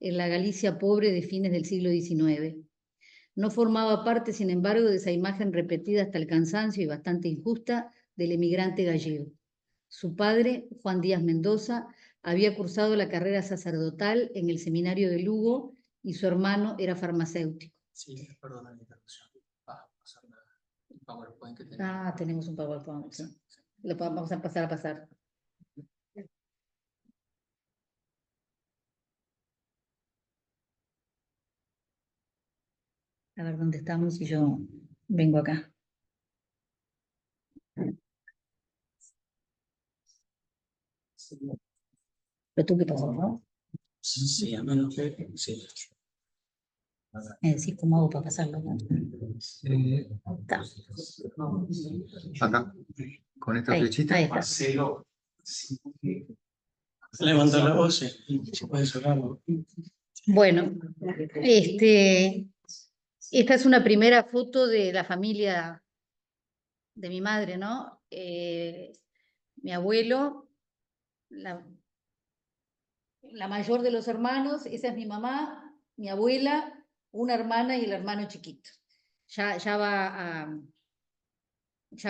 en la Galicia pobre de fines del siglo XIX. No formaba parte, sin embargo, de esa imagen repetida hasta el cansancio y bastante injusta del emigrante gallego. Su padre, Juan Díaz Mendoza, había cursado la carrera sacerdotal en el seminario de Lugo y su hermano era farmacéutico. Sí, perdona la interrupción. Pasar el PowerPoint que tenemos. Ah, tenemos un PowerPoint. Sí. Lo vamos a pasar a pasar. A ver dónde estamos y yo vengo acá. Pero tú qué pasó, ¿no? Sí, a menos que... Sí. Me decís cómo hago para pasarlo, ¿no? Está. Acá, con esta Ahí, flechita. ahí está. Levanta la voz, si puedes hablarlo. Bueno, esta es una primera foto de la familia de mi madre, ¿no? Mi abuelo, la mayor de los hermanos, esa es mi mamá, mi abuela, una hermana y el hermano chiquito. Ya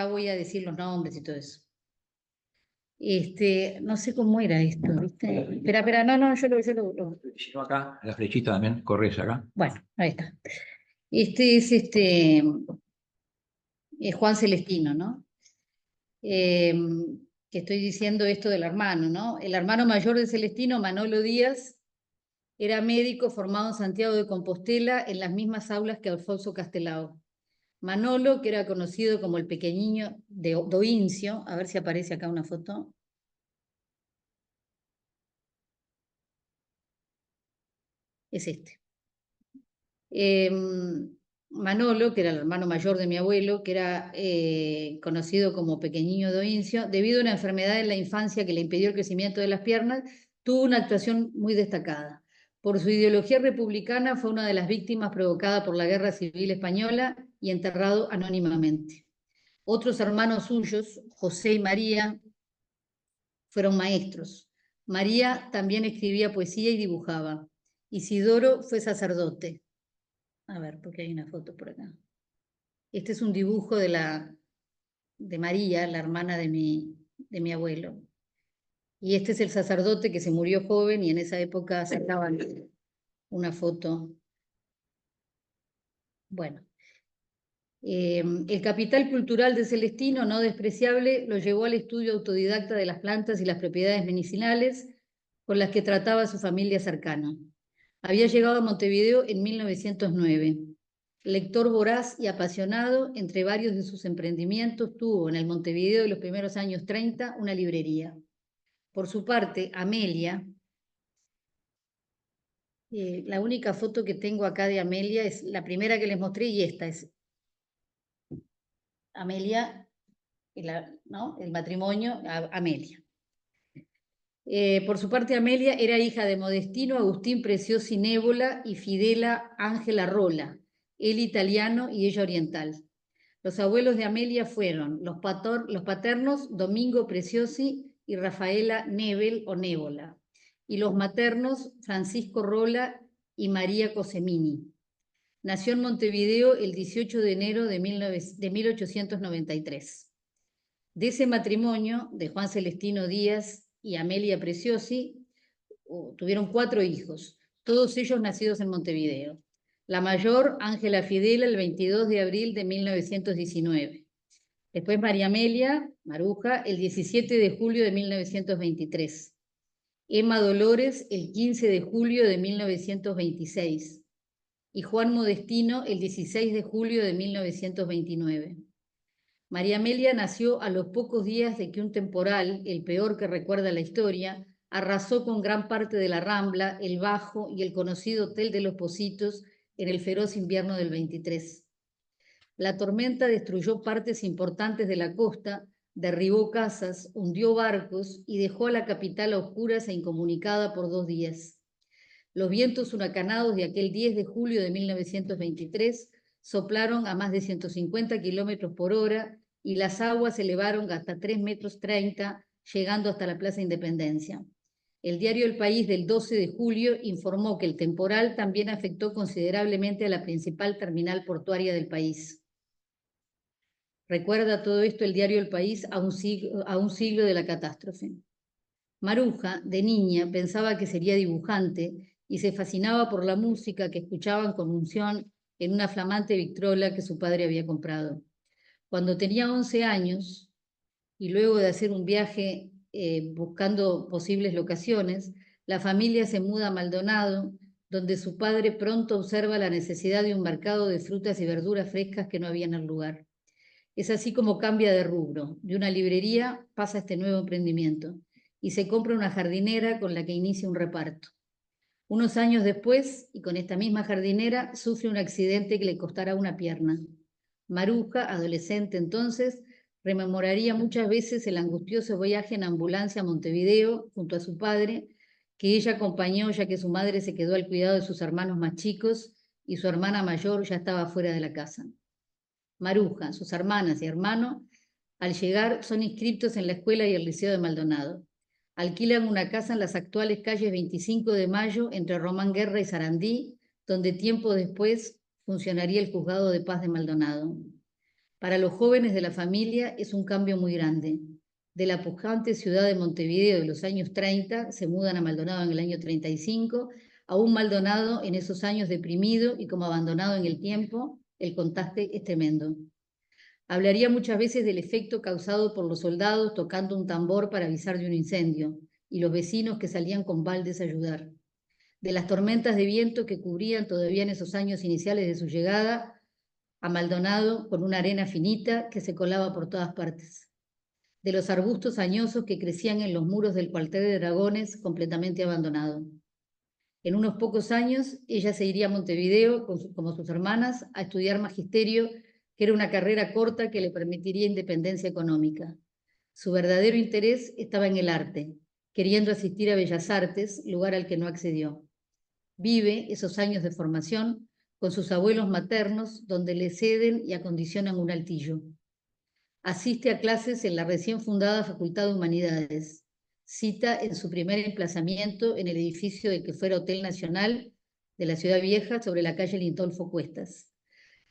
voy a decir los nombres y todo eso. No sé cómo era esto, ¿viste? Espera, no, yo lo... Acá, la flechita también, corres acá. Bueno, ahí está. Es Juan Celestino, ¿no? Que estoy diciendo esto del hermano, ¿no? El hermano mayor de Celestino, Manolo Díaz, era médico formado en Santiago de Compostela en las mismas aulas que Alfonso Castelao. Manolo, que era conocido como el pequeñiño de Doincio, a ver si aparece acá una foto. Es este. Manolo, que era el hermano mayor de mi abuelo, que era conocido como pequeñiño Doincio, debido a una enfermedad en la infancia que le impidió el crecimiento de las piernas, tuvo una actuación muy destacada. Por su ideología republicana fue una de las víctimas provocada por la Guerra Civil Española y enterrado anónimamente. Otros hermanos suyos, José y María, fueron maestros. María también escribía poesía y dibujaba. Isidoro fue sacerdote. A ver, porque hay una foto por acá. Este es un dibujo de María, la hermana de mi abuelo. Y este es el sacerdote que se murió joven y en esa época sacaban una foto. Bueno, el capital cultural de Celestino, no despreciable, lo llevó al estudio autodidacta de las plantas y las propiedades medicinales con las que trataba su familia cercana. Había llegado a Montevideo en 1909. Lector voraz y apasionado, entre varios de sus emprendimientos tuvo en el Montevideo de los primeros años 30 una librería. Por su parte, Amelia, la única foto que tengo acá de Amelia es la primera que les mostré y esta es Amelia, ¿no? El matrimonio, Amelia. Por su parte, Amelia era hija de Modestino Agustín Preciosi Nébola y Fidela Ángela Rola, él italiano y ella oriental. Los abuelos de Amelia fueron los paternos Domingo Preciosi y Rafaela Nebel o Nébola, y los maternos Francisco Rola y María Cosemini. Nació en Montevideo el 18 de enero de 1893. De ese matrimonio, de Juan Celestino Díaz y Amelia Preciosi, tuvieron 4 hijos, todos ellos nacidos en Montevideo. La mayor, Ángela Fidela, el 22 de abril de 1919. Después María Amelia, Maruja, el 17 de julio de 1923. Emma Dolores, el 15 de julio de 1926. Y Juan Modestino, el 16 de julio de 1929. María Amelia nació a los pocos días de que un temporal, el peor que recuerda la historia, arrasó con gran parte de la Rambla, el Bajo y el conocido Hotel de los Pocitos en el feroz invierno del 23. La tormenta destruyó partes importantes de la costa, derribó casas, hundió barcos y dejó a la capital a oscuras e incomunicada por 2 días. Los vientos huracanados de aquel 10 de julio de 1923 soplaron a más de 150 kilómetros por hora y las aguas se elevaron hasta 3,30 metros, llegando hasta la Plaza Independencia. El diario El País del 12 de julio informó que el temporal también afectó considerablemente a la principal terminal portuaria del país. Recuerda todo esto el diario El País a un siglo de la catástrofe. Maruja, de niña, pensaba que sería dibujante y se fascinaba por la música que escuchaban con unción en una flamante Victrola que su padre había comprado. Cuando tenía 11 años, y luego de hacer un viaje buscando posibles locaciones, la familia se muda a Maldonado, donde su padre pronto observa la necesidad de un mercado de frutas y verduras frescas que no había en el lugar. Es así como cambia de rubro. De una librería pasa a este nuevo emprendimiento y se compra una jardinera con la que inicia un reparto. Unos años después, y con esta misma jardinera, sufre un accidente que le costará una pierna. Maruja, adolescente entonces, rememoraría muchas veces el angustioso viaje en ambulancia a Montevideo junto a su padre, que ella acompañó ya que su madre se quedó al cuidado de sus hermanos más chicos y su hermana mayor ya estaba fuera de la casa. Maruja, sus hermanas y hermano, al llegar son inscritos en la escuela y el liceo de Maldonado. Alquilan una casa en las actuales calles 25 de Mayo entre Román Guerra y Sarandí, donde tiempo después funcionaría el juzgado de paz de Maldonado. Para los jóvenes de la familia es un cambio muy grande. De la pujante ciudad de Montevideo de los años 30, se mudan a Maldonado en el año 35, a un Maldonado en esos años deprimido y como abandonado en el tiempo, el contraste es tremendo. Hablaría muchas veces del efecto causado por los soldados tocando un tambor para avisar de un incendio y los vecinos que salían con baldes a ayudar. De las tormentas de viento que cubrían todavía en esos años iniciales de su llegada a Maldonado con una arena finita que se colaba por todas partes. De los arbustos añosos que crecían en los muros del cuartel de dragones completamente abandonado. En unos pocos años ella se iría a Montevideo, como sus hermanas, a estudiar magisterio, que era una carrera corta que le permitiría independencia económica. Su verdadero interés estaba en el arte, queriendo asistir a Bellas Artes, lugar al que no accedió. Vive esos años de formación con sus abuelos maternos, donde le ceden y acondicionan un altillo. Asiste a clases en la recién fundada Facultad de Humanidades. Cita en su primer emplazamiento en el edificio del que fuera Hotel Nacional de la Ciudad Vieja, sobre la calle Lintolfo Cuestas.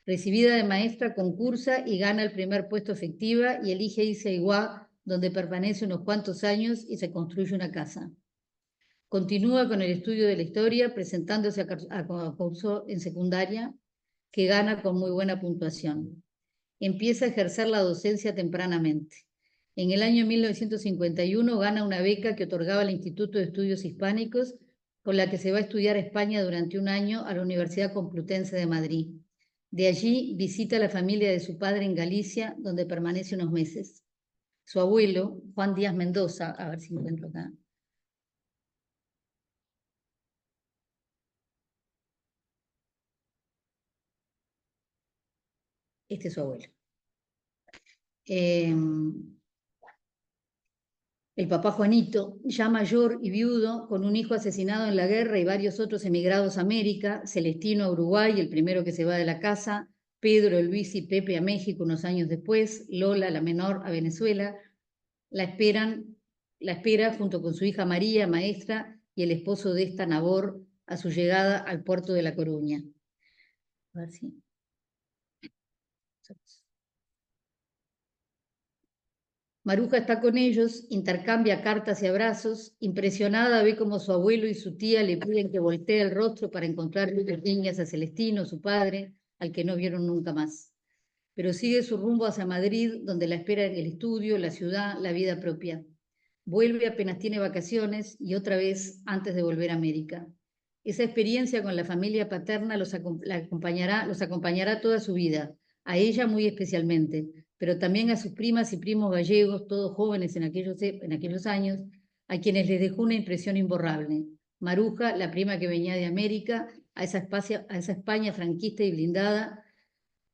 Recibida de maestra, concursa y gana el primer puesto efectiva y elige irse a Iguá, donde permanece unos cuantos años y se construye una casa. Continúa con el estudio de la historia, presentándose a concurso en secundaria, que gana con muy buena puntuación. Empieza a ejercer la docencia tempranamente. En el año 1951 gana una beca que otorgaba el Instituto de Estudios Hispánicos, con la que se va a estudiar a España durante un año a la Universidad Complutense de Madrid. De allí visita a la familia de su padre en Galicia, donde permanece unos meses. Su abuelo, Juan Díaz Mendoza, a ver si encuentro acá. Este es su abuelo. El papá Juanito, ya mayor y viudo, con un hijo asesinado en la guerra y varios otros emigrados a América, Celestino a Uruguay, el primero que se va de la casa, Pedro, Luis y Pepe a México unos años después, Lola, la menor, a Venezuela, la espera junto con su hija María, maestra, y el esposo de esta, Nabor, a su llegada al puerto de La Coruña. A ver si... Maruja está con ellos, intercambia cartas y abrazos, impresionada ve cómo su abuelo y su tía le piden que voltee el rostro para encontrar luces niñas a Celestino, su padre, al que no vieron nunca más. Pero sigue su rumbo hacia Madrid, donde la espera el estudio, la ciudad, la vida propia. Vuelve apenas tiene vacaciones y otra vez antes de volver a América. Esa experiencia con la familia paterna los acompañará toda su vida, a ella muy especialmente, pero también a sus primas y primos gallegos, todos jóvenes en aquellos años, a quienes les dejó una impresión imborrable. Maruja, la prima que venía de América, a esa España franquista y blindada,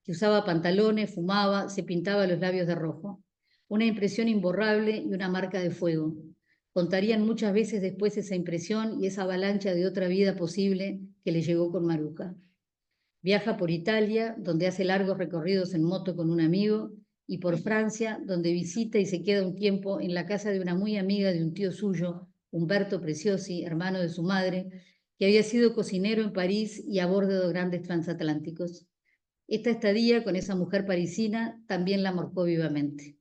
que usaba pantalones, fumaba, se pintaba los labios de rojo. Una impresión imborrable y una marca de fuego. Contarían muchas veces después esa impresión y esa avalancha de otra vida posible que le llegó con Maruja. Viaja por Italia, donde hace largos recorridos en moto con un amigo, y por Francia, donde visita y se queda un tiempo en la casa de una muy amiga de un tío suyo, Humberto Preciosi, hermano de su madre, que había sido cocinero en París y a bordo de grandes transatlánticos. Esta estadía con esa mujer parisina también la marcó vivamente.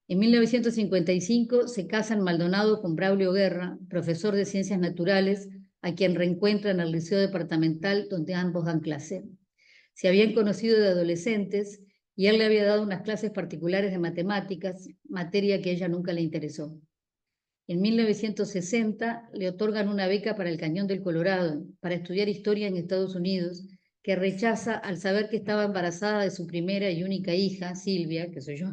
En 1955 se casan Maldonado con Braulio Guerra, profesor de Ciencias Naturales, a quien reencuentra en el Liceo Departamental donde ambos dan clase. Se habían conocido de adolescentes y él le había dado unas clases particulares de matemáticas, materia que a ella nunca le interesó. En 1960 le otorgan una beca para el Cañón del Colorado, para estudiar historia en Estados Unidos, que rechaza al saber que estaba embarazada de su primera y única hija, Silvia, que soy yo,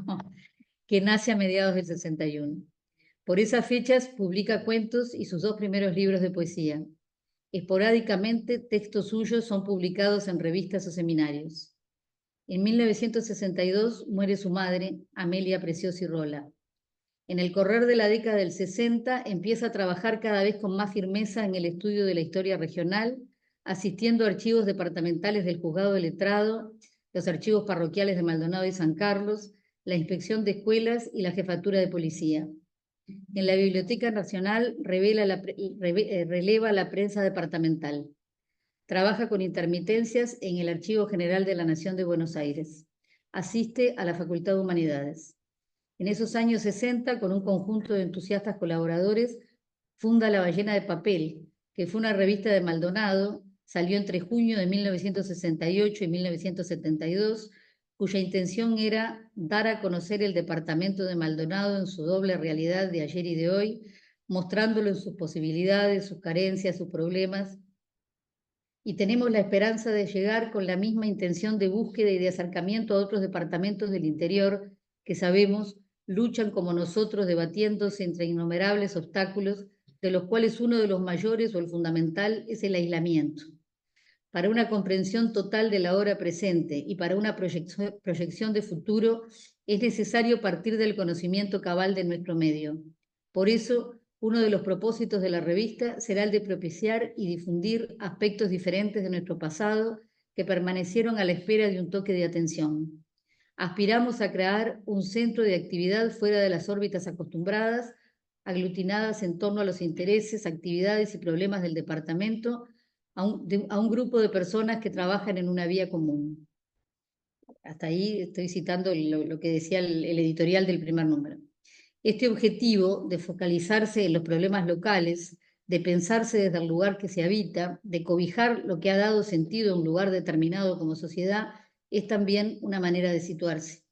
que nace a mediados del 61. Por esas fechas publica cuentos y sus 2 primeros libros de poesía. Esporádicamente, textos suyos son publicados en revistas o seminarios. En 1962 muere su madre, Amelia Preciosi Rola. En el correr de la década del 60 empieza a trabajar cada vez con más firmeza en el estudio de la historia regional, asistiendo a archivos departamentales del Juzgado de Letrado, los archivos parroquiales de Maldonado y San Carlos, la inspección de escuelas y la jefatura de policía. En la Biblioteca Nacional releva la prensa departamental. Trabaja con intermitencias en el Archivo General de la Nación de Buenos Aires. Asiste a la Facultad de Humanidades. En esos años 60, con un conjunto de entusiastas colaboradores, funda La Ballena de Papel, que fue una revista de Maldonado, salió entre junio de 1968 y 1972, cuya intención era dar a conocer el departamento de Maldonado en su doble realidad de ayer y de hoy, mostrándolo en sus posibilidades, sus carencias, sus problemas. Y tenemos la esperanza de llegar con la misma intención de búsqueda y de acercamiento a otros departamentos del interior que sabemos luchan como nosotros debatiéndose entre innumerables obstáculos, de los cuales uno de los mayores o el fundamental es el aislamiento. Para una comprensión total de la hora presente y para una proyección de futuro es necesario partir del conocimiento cabal de nuestro medio. Por eso, uno de los propósitos de la revista será el de propiciar y difundir aspectos diferentes de nuestro pasado que permanecieron a la espera de un toque de atención. Aspiramos a crear un centro de actividad fuera de las órbitas acostumbradas, aglutinadas en torno a los intereses, actividades y problemas del departamento, a un grupo de personas que trabajan en una vía común. Hasta ahí estoy citando lo que decía el editorial del primer número. Este objetivo de focalizarse en los problemas locales, de pensarse desde el lugar que se habita, de cobijar lo que ha dado sentido a un lugar determinado como sociedad, es también una manera de situarse.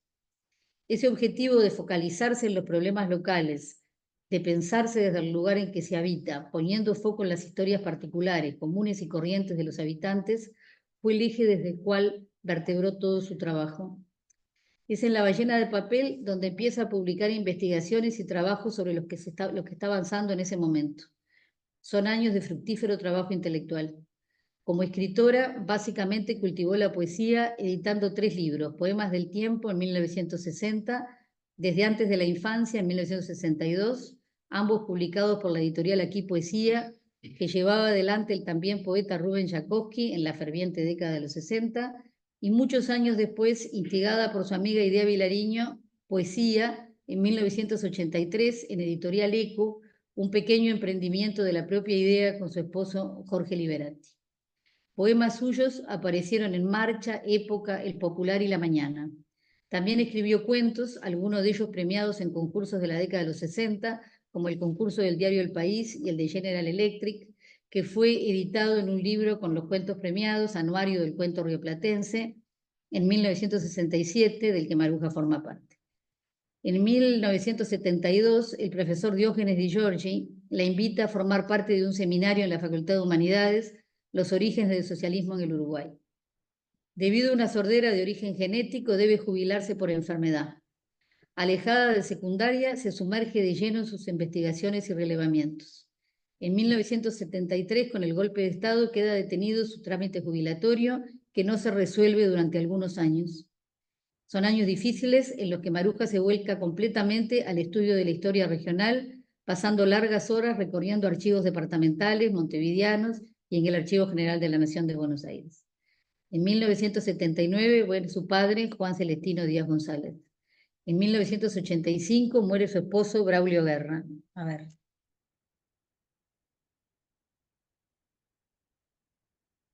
Ese objetivo de focalizarse en los problemas locales, de pensarse desde el lugar en que se habita, poniendo foco en las historias particulares, comunes y corrientes de los habitantes, fue el eje desde el cual vertebró todo su trabajo. Es en La Ballena de Papel donde empieza a publicar investigaciones y trabajos sobre lo que está avanzando en ese momento. Son años de fructífero trabajo intelectual. Como escritora, básicamente cultivó la poesía editando 3 libros, Poemas del Tiempo en 1960, Desde antes de la infancia en 1962, ambos publicados por la editorial Aquí Poesía, que llevaba adelante el también poeta Rubén Jakosky en la ferviente década de los 60, y muchos años después, instigada por su amiga Idea Vilariño, Poesía, en 1983, en editorial Eco, un pequeño emprendimiento de la propia Idea con su esposo Jorge Liberati. Poemas suyos aparecieron en Marcha, Época, El Popular y La Mañana. También escribió cuentos, algunos de ellos premiados en concursos de la década de los 60, como el concurso del diario El País y el de General Electric, que fue editado en un libro con los cuentos premiados, Anuario del Cuento Rioplatense, en 1967, del que Maruja forma parte. En 1972, el profesor Diógenes Di Giorgi la invita a formar parte de un seminario en la Facultad de Humanidades, Los orígenes del socialismo en el Uruguay. Debido a una sordera de origen genético, debe jubilarse por enfermedad. Alejada de secundaria, se sumerge de lleno en sus investigaciones y relevamientos. En 1973, con el golpe de Estado, queda detenido su trámite jubilatorio, que no se resuelve durante algunos años. Son años difíciles en los que Maruja se vuelca completamente al estudio de la historia regional, pasando largas horas recorriendo archivos departamentales, montevideanos y en el Archivo General de la Nación de Buenos Aires. En 1979 muere su padre, Juan Celestino Díaz González. En 1985 muere su esposo, Braulio Guerra. A ver.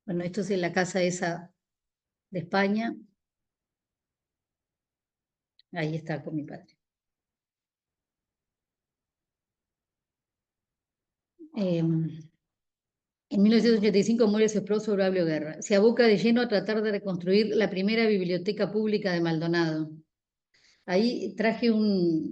Bueno, esto es en la casa esa de España. Ahí está con mi padre. En 1985 muere su esposo Braulio Guerra. Se aboca de lleno a tratar de reconstruir la primera biblioteca pública de Maldonado. Ahí traje unos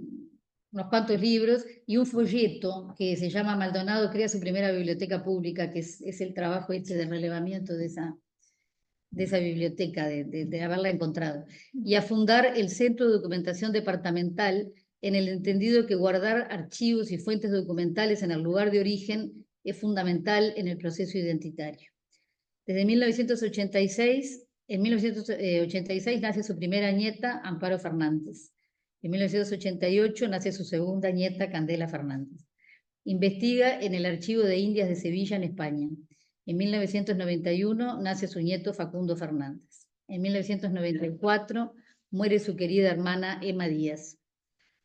cuantos libros y un folleto que se llama Maldonado crea su primera biblioteca pública, que es el trabajo este de relevamiento de esa biblioteca, de haberla encontrado. Y a fundar el Centro de Documentación Departamental, en el entendido que guardar archivos y fuentes documentales en el lugar de origen es fundamental en el proceso identitario. Desde 1986, en 1986 nace su primera nieta, Amparo Fernández. En 1988 nace su segunda nieta, Candela Fernández. Investiga en el Archivo de Indias de Sevilla, en España. En 1991 nace su nieto, Facundo Fernández. En 1994 muere su querida hermana, Emma Díaz.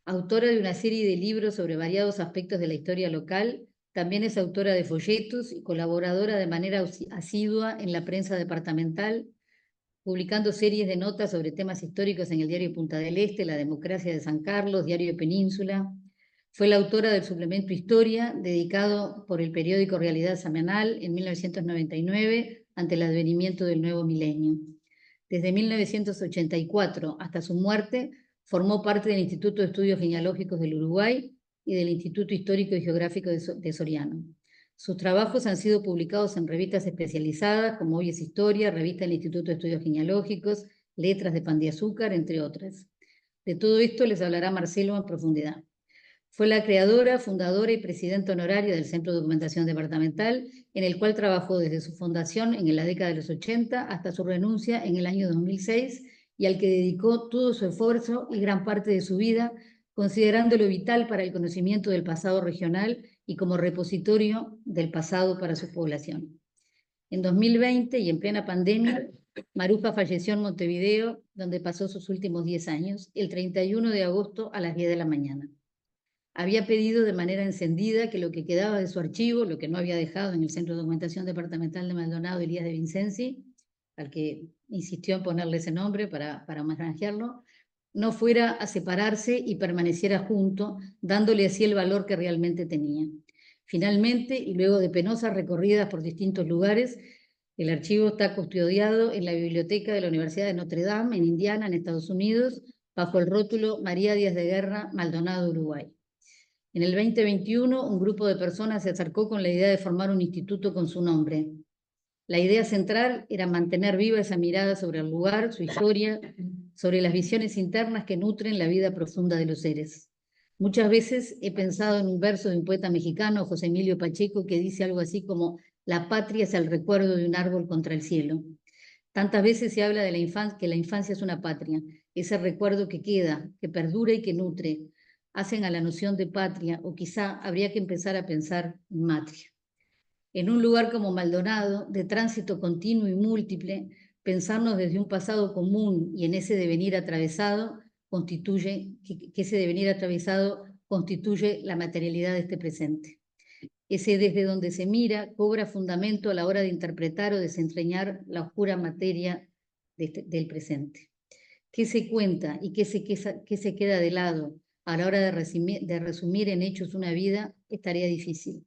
Autora de una serie de libros sobre variados aspectos de la historia local, también es autora de folletos y colaboradora de manera asidua en la prensa departamental, publicando series de notas sobre temas históricos en el diario Punta del Este, La Democracia de San Carlos, Diario Península. Fue la autora del suplemento Historia, dedicado por el periódico Realidad Semanal en 1999, ante el advenimiento del nuevo milenio. Desde 1984 hasta su muerte, formó parte del Instituto de Estudios Genealógicos del Uruguay y del Instituto Histórico y Geográfico de Soriano. Sus trabajos han sido publicados en revistas especializadas como Hoy es Historia, revista del Instituto de Estudios Genealógicos, Letras de Pan de Azúcar, entre otras. De todo esto les hablará Marcelo en profundidad. Fue la creadora, fundadora y presidenta honoraria del Centro de Documentación Departamental, en el cual trabajó desde su fundación en la década de los 80 hasta su renuncia en el año 2006, y al que dedicó todo su esfuerzo y gran parte de su vida, considerándolo vital para el conocimiento del pasado regional y como repositorio del pasado para su población. En 2020 y en plena pandemia, Maruja falleció en Montevideo, donde pasó sus últimos 10 años, el 31 de agosto a las 10 de la mañana. Había pedido de manera encendida que lo que quedaba de su archivo, lo que no había dejado en el Centro de Documentación Departamental de Maldonado, Elías de Vincenzi, al que insistió en ponerle ese nombre para homenajearlo, no fuera a separarse y permaneciera junto, dándole así el valor que realmente tenía. Finalmente, y luego de penosas recorridas por distintos lugares, el archivo está custodiado en la biblioteca de la Universidad de Notre Dame, en Indiana, en Estados Unidos, bajo el rótulo María Díaz de Guerra, Maldonado, Uruguay. En el 2021, un grupo de personas se acercó con la idea de formar un instituto con su nombre. La idea central era mantener viva esa mirada sobre el lugar, su historia, sobre las visiones internas que nutren la vida profunda de los seres. Muchas veces he pensado en un verso de un poeta mexicano, José Emilio Pacheco, que dice algo así como: la patria es el recuerdo de un árbol contra el cielo. Tantas veces se habla de la infancia, que la infancia es una patria, ese recuerdo que queda, que perdura y que nutre, hacen a la noción de patria, o quizá habría que empezar a pensar en matria. En un lugar como Maldonado, de tránsito continuo y múltiple, pensarnos desde un pasado común y en ese devenir atravesado constituye, que ese devenir atravesado constituye la materialidad de este presente. Ese desde donde se mira cobra fundamento a la hora de interpretar o desentrañar la oscura materia del presente. ¿Qué se cuenta y qué se queda de lado a la hora de resumir en hechos una vida? Es tarea difícil.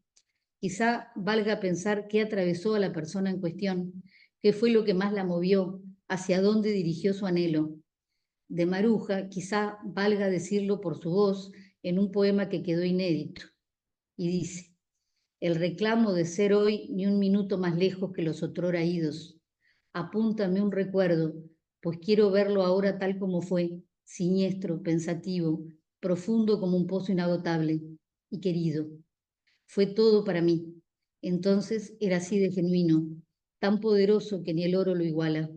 Quizá valga pensar qué atravesó a la persona en cuestión, qué fue lo que más la movió, hacia dónde dirigió su anhelo. De Maruja, quizá valga decirlo por su voz en un poema que quedó inédito, y dice: el reclamo de ser hoy ni un minuto más lejos que los otrora idos. Apúntame un recuerdo, pues quiero verlo ahora tal como fue, siniestro, pensativo, profundo como un pozo inagotable, y querido. Fue todo para mí. Entonces era así de genuino, tan poderoso que ni el oro lo iguala.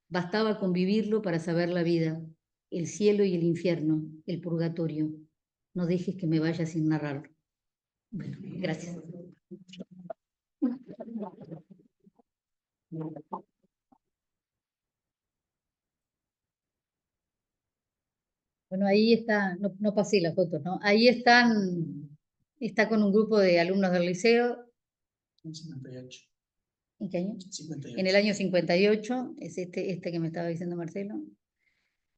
Bastaba con vivirlo para saber la vida, el cielo y el infierno, el purgatorio. No dejes que me vaya sin narrarlo. Bueno, gracias. Bueno, ahí está, no pasé las fotos, ¿no? Ahí está con un grupo de alumnos del liceo. En 78. ¿En qué año? 58. En el año 58, es este que me estaba diciendo Marcelo.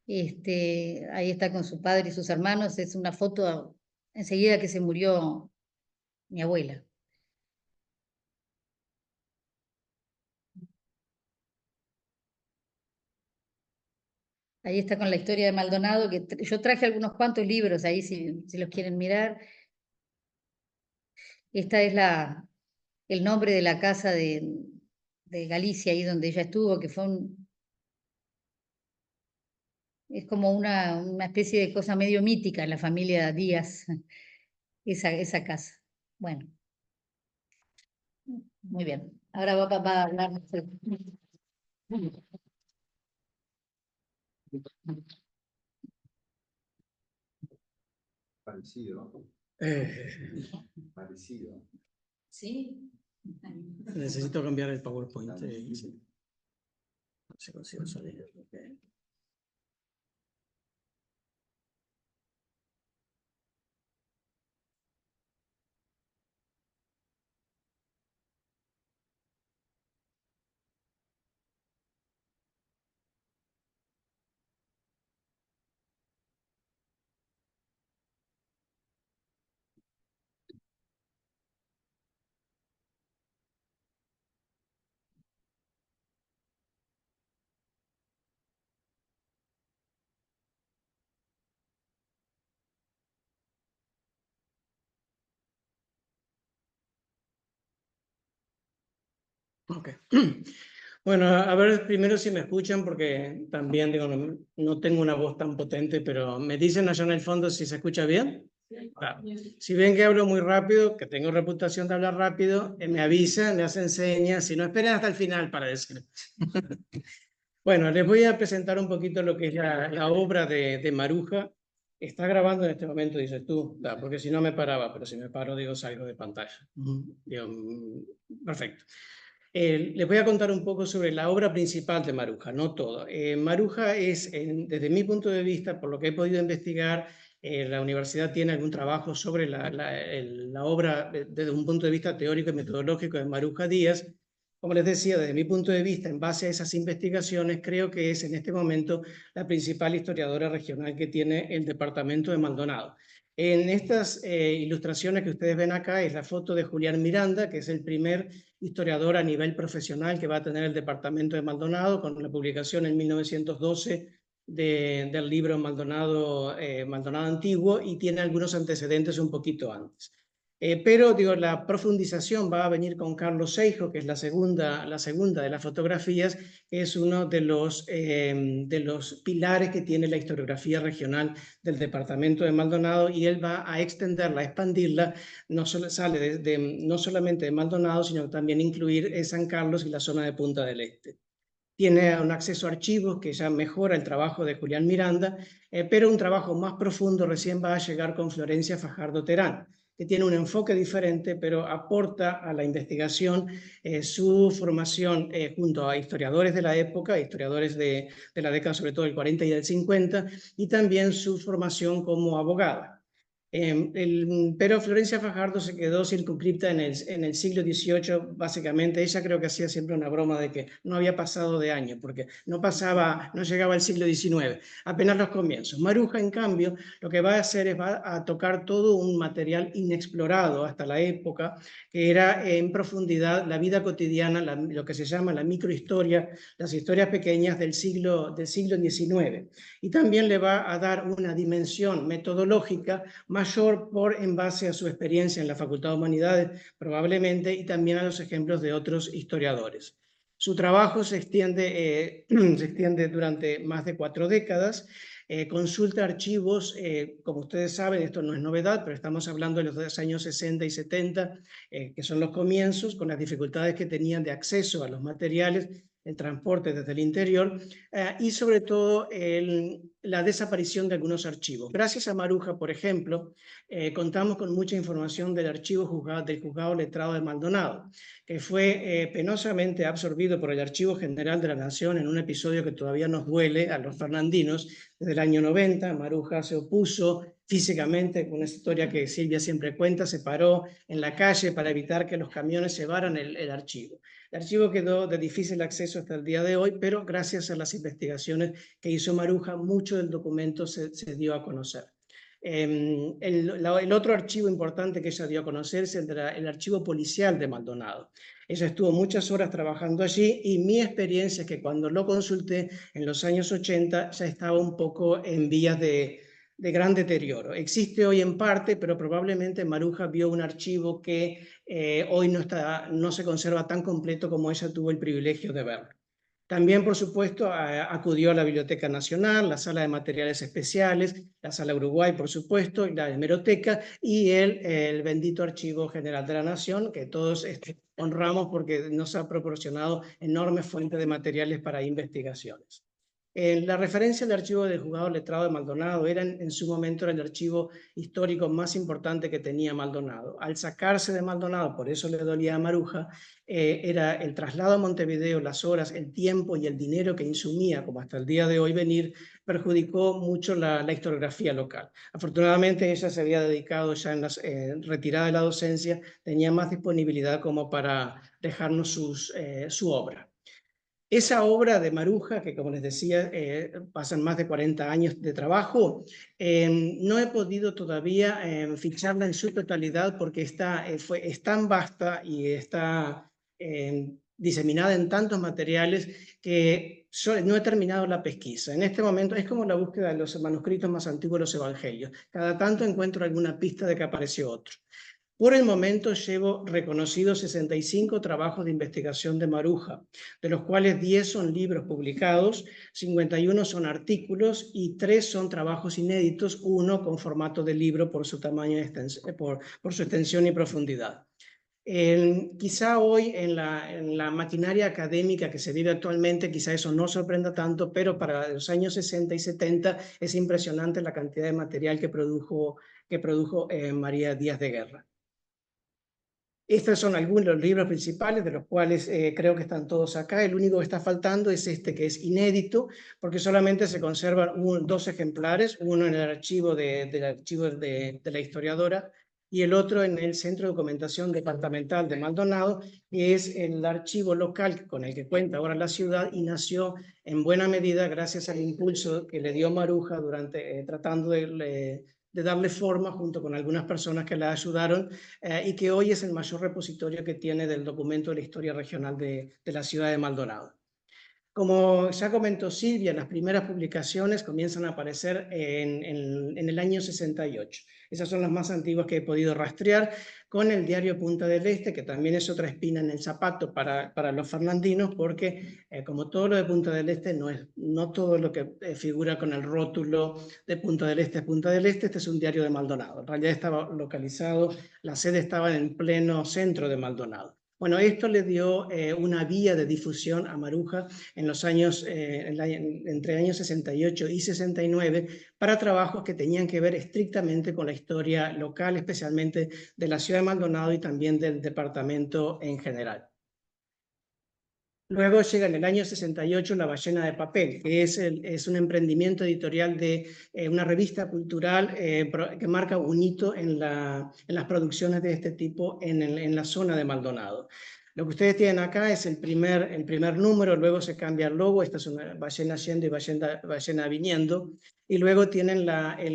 Ahí está con su padre y sus hermanos, es una foto enseguida que se murió mi abuela. Ahí está con la historia de Maldonado, que yo traje algunos cuantos libros ahí si los quieren mirar. Esta es el nombre de la casa de Galicia, ahí donde ella estuvo, que fue es como una especie de cosa medio mítica en la familia Díaz, esa casa. Bueno, muy bien. Ahora va a hablar. Parecido. Parecido. Sí. Necesito cambiar el PowerPoint. Sí. No se consigue salir. Okay. Ok. Bueno, a ver primero si me escuchan, porque también digo, no tengo una voz tan potente, pero me dicen allá en el fondo si se escucha bien. Claro. Si ven que hablo muy rápido, que tengo reputación de hablar rápido, me avisan, me hacen señas, si no, esperen hasta el final para decir. Bueno, les voy a presentar un poquito lo que es la obra de Maruja. Está grabando en este momento, dices tú, porque si no me paraba, pero si me paro, digo, salgo de pantalla. Digo, perfecto. Les voy a contar un poco sobre la obra principal de Maruja, no todo. Maruja es, desde mi punto de vista, por lo que he podido investigar, la universidad tiene algún trabajo sobre la obra desde un punto de vista teórico y metodológico de Maruja Díaz. Como les decía, desde mi punto de vista, en base a esas investigaciones, creo que es en este momento la principal historiadora regional que tiene el departamento de Maldonado. En estas ilustraciones que ustedes ven acá es la foto de Julián Miranda, que es el primer historiador a nivel profesional que va a tener el departamento de Maldonado, con la publicación en 1912 del libro Maldonado, Maldonado Antiguo, y tiene algunos antecedentes un poquito antes. Pero digo, la profundización va a venir con Carlos Seijo, que es la segunda de las fotografías, que es uno de los pilares que tiene la historiografía regional del departamento de Maldonado, y él va a extenderla, a expandirla, no solamente de Maldonado, sino también incluir San Carlos y la zona de Punta del Este. Tiene un acceso a archivos que ya mejora el trabajo de Julián Miranda, pero un trabajo más profundo recién va a llegar con Florencia Fajardo Terán, que tiene un enfoque diferente, pero aporta a la investigación su formación junto a historiadores de la época, historiadores de la década sobre todo del 40 y del 50, y también su formación como abogada. Pero Florencia Fajardo se quedó circunscripta en el siglo XVIII, básicamente. Ella creo que hacía siempre una broma de que no había pasado de año, porque no llegaba al siglo XIX, apenas los comienzos. Maruja, en cambio, lo que va a hacer es va a tocar todo un material inexplorado hasta la época, que era en profundidad la vida cotidiana, lo que se llama la microhistoria, las historias pequeñas del siglo XIX. Y también le va a dar una dimensión metodológica mayor en base a su experiencia en la Facultad de Humanidades, probablemente, y también a los ejemplos de otros historiadores. Su trabajo se extiende durante más de 4 décadas, consulta archivos, como ustedes saben, esto no es novedad, pero estamos hablando de los años 60 y 70, que son los comienzos, con las dificultades que tenían de acceso a los materiales, el transporte desde el interior y sobre todo la desaparición de algunos archivos. Gracias a Maruja, por ejemplo, contamos con mucha información del archivo del juzgado letrado de Maldonado, que fue penosamente absorbido por el Archivo General de la Nación en un episodio que todavía nos duele a los fernandinos. Desde el año 90, Maruja se opuso físicamente, con una historia que Silvia siempre cuenta, se paró en la calle para evitar que los camiones llevaran el archivo. El archivo quedó de difícil acceso hasta el día de hoy, pero gracias a las investigaciones que hizo Maruja, mucho del documento se dio a conocer. El otro archivo importante que ella dio a conocer es el archivo policial de Maldonado. Ella estuvo muchas horas trabajando allí y mi experiencia es que cuando lo consulté en los años 80 ya estaba un poco en vías de gran deterioro. Existe hoy en parte, pero probablemente Maruja vio un archivo que hoy no se conserva tan completo como ella tuvo el privilegio de verlo. También, por supuesto, acudió a la Biblioteca Nacional, la Sala de Materiales Especiales, la Sala Uruguay, por supuesto, la Hemeroteca y el bendito Archivo General de la Nación, que todos honramos porque nos ha proporcionado enormes fuentes de materiales para investigaciones. La referencia al archivo del juzgado letrado de Maldonado en su momento era el archivo histórico más importante que tenía Maldonado. Al sacarse de Maldonado, por eso le dolía a Maruja, era el traslado a Montevideo, las horas, el tiempo y el dinero que insumía, como hasta el día de hoy venir, perjudicó mucho la historiografía local. Afortunadamente ella se había dedicado ya retirada de la docencia, tenía más disponibilidad como para dejarnos su obra. Esa obra de Maruja, que como les decía, pasan más de 40 años de trabajo, no he podido todavía ficharla en su totalidad porque es tan vasta y está diseminada en tantos materiales que no he terminado la pesquisa. En este momento es como la búsqueda de los manuscritos más antiguos de los evangelios. Cada tanto encuentro alguna pista de que apareció otro. Por el momento llevo reconocidos 65 trabajos de investigación de Maruja, de los cuales 10 son libros publicados, 51 son artículos y 3 son trabajos inéditos, uno con formato de libro por su tamaño y por su extensión y profundidad. Quizá hoy en la maquinaria académica que se vive actualmente, quizá eso no sorprenda tanto, pero para los años 60 y 70 es impresionante la cantidad de material que produjo María Díaz de Guerra. Estos son algunos de los libros principales, de los cuales creo que están todos acá. El único que está faltando es este, que es inédito, porque solamente se conservan 2 ejemplares, uno en el archivo de la historiadora y el otro en el Centro de Documentación Departamental de Maldonado, que es el archivo local con el que cuenta ahora la ciudad y nació en buena medida gracias al impulso que le dio Maruja durante tratando de darle forma junto con algunas personas que la ayudaron y que hoy es el mayor repositorio que tiene del documento de la historia regional de la ciudad de Maldonado. Como ya comentó Silvia, las primeras publicaciones comienzan a aparecer en el año 68. Esas son las más antiguas que he podido rastrear, con el diario Punta del Este, que también es otra espina en el zapato para los fernandinos, porque como todo lo de Punta del Este, no todo lo que figura con el rótulo de Punta del Este es Punta del Este. Este es un diario de Maldonado. En realidad estaba localizado, la sede estaba en pleno centro de Maldonado. Bueno, esto le dio una vía de difusión a Maruja en los años, entre años 68 y 69, para trabajos que tenían que ver estrictamente con la historia local, especialmente de la ciudad de Maldonado y también del departamento en general. Luego llega en el año 68 La Ballena de Papel, que es un emprendimiento editorial de una revista cultural que marca un hito en las producciones de este tipo en la zona de Maldonado. Lo que ustedes tienen acá es el primer número, luego se cambia el logo, esta es una ballena yendo y ballena viniendo, y luego tienen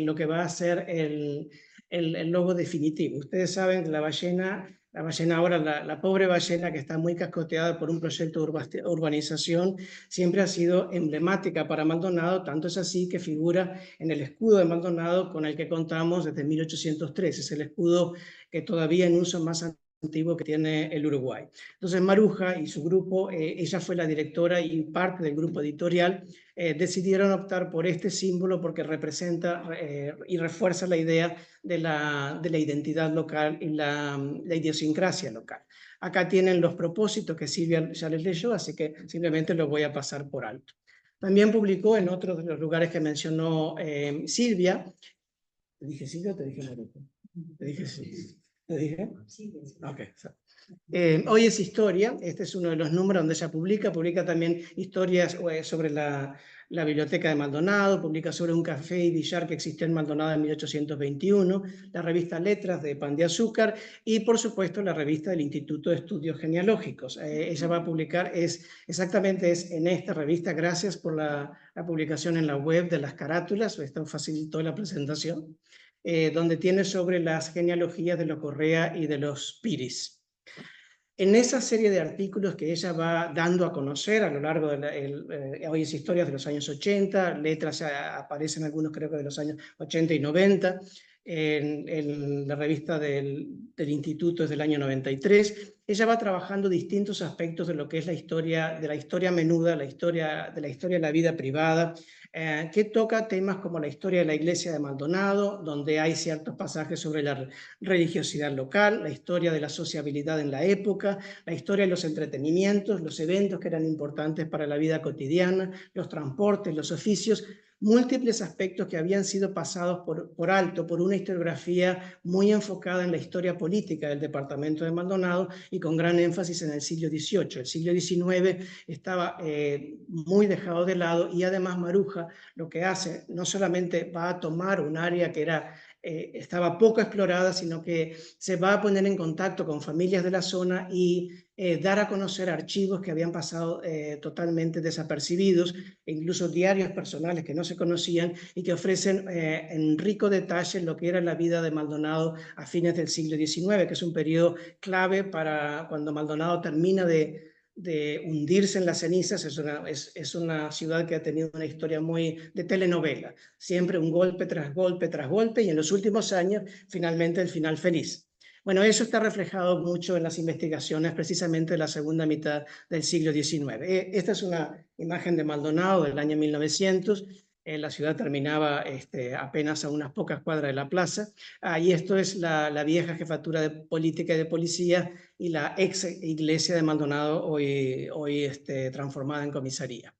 lo que va a ser el logo definitivo. Ustedes saben que la ballena ahora, la pobre ballena que está muy cascoteada por un proyecto de urbanización, siempre ha sido emblemática para Maldonado, tanto es así que figura en el escudo de Maldonado con el que contamos desde 1803. Es el escudo que todavía en uso más antiguo que tiene el Uruguay. Entonces Maruja y su grupo, ella fue la directora y parte del grupo editorial, decidieron optar por este símbolo porque representa y refuerza la idea de la identidad local y la idiosincrasia local. Acá tienen los propósitos que Silvia ya les leyó, así que simplemente los voy a pasar por alto. También publicó en otros de los lugares que mencionó Silvia. ¿Te dije Silvia o te dije Maruja? Te dije sí. ¿Te dije? Sí. Ok. Hoy es historia, este es uno de los números donde ella publica también historias sobre la biblioteca de Maldonado, publica sobre un café y billar que existió en Maldonado en 1821, la revista Letras de Pan de Azúcar y por supuesto la revista del Instituto de Estudios Genealógicos. Ella va a publicar, exactamente en esta revista, gracias por la publicación en la web de las carátulas, esto facilitó la presentación, donde tiene sobre las genealogías de los Correa y de los Piris. En esa serie de artículos que ella va dando a conocer a lo largo de hoy es historias de los años 80, letras aparecen algunos creo que de los años 80 y 90, en la revista del Instituto es del año 93, ella va trabajando distintos aspectos de lo que es la historia menuda, la historia de la vida privada, que toca temas como la historia de la iglesia de Maldonado, donde hay ciertos pasajes sobre la religiosidad local, la historia de la sociabilidad en la época, la historia de los entretenimientos, los eventos que eran importantes para la vida cotidiana, los transportes, los oficios, múltiples aspectos que habían sido pasados por alto por una historiografía muy enfocada en la historia política del departamento de Maldonado y con gran énfasis en el siglo XVIII. El siglo XIX estaba muy dejado de lado y además Maruja lo que hace no solamente va a tomar un área que estaba poco explorada, sino que se va a poner en contacto con familias de la zona y dar a conocer archivos que habían pasado totalmente desapercibidos, e incluso diarios personales que no se conocían y que ofrecen en rico detalle lo que era la vida de Maldonado a fines del siglo XIX, que es un periodo clave para cuando Maldonado termina de hundirse en las cenizas. Es una ciudad que ha tenido una historia muy de telenovela, siempre un golpe tras golpe tras golpe y en los últimos años finalmente el final feliz. Bueno, eso está reflejado mucho en las investigaciones precisamente de la segunda mitad del siglo XIX. Esta es una imagen de Maldonado del año 1900. La ciudad terminaba apenas a unas pocas cuadras de la plaza. Y esto es la vieja jefatura de política y de policía y la ex iglesia de Maldonado, hoy transformada en comisaría.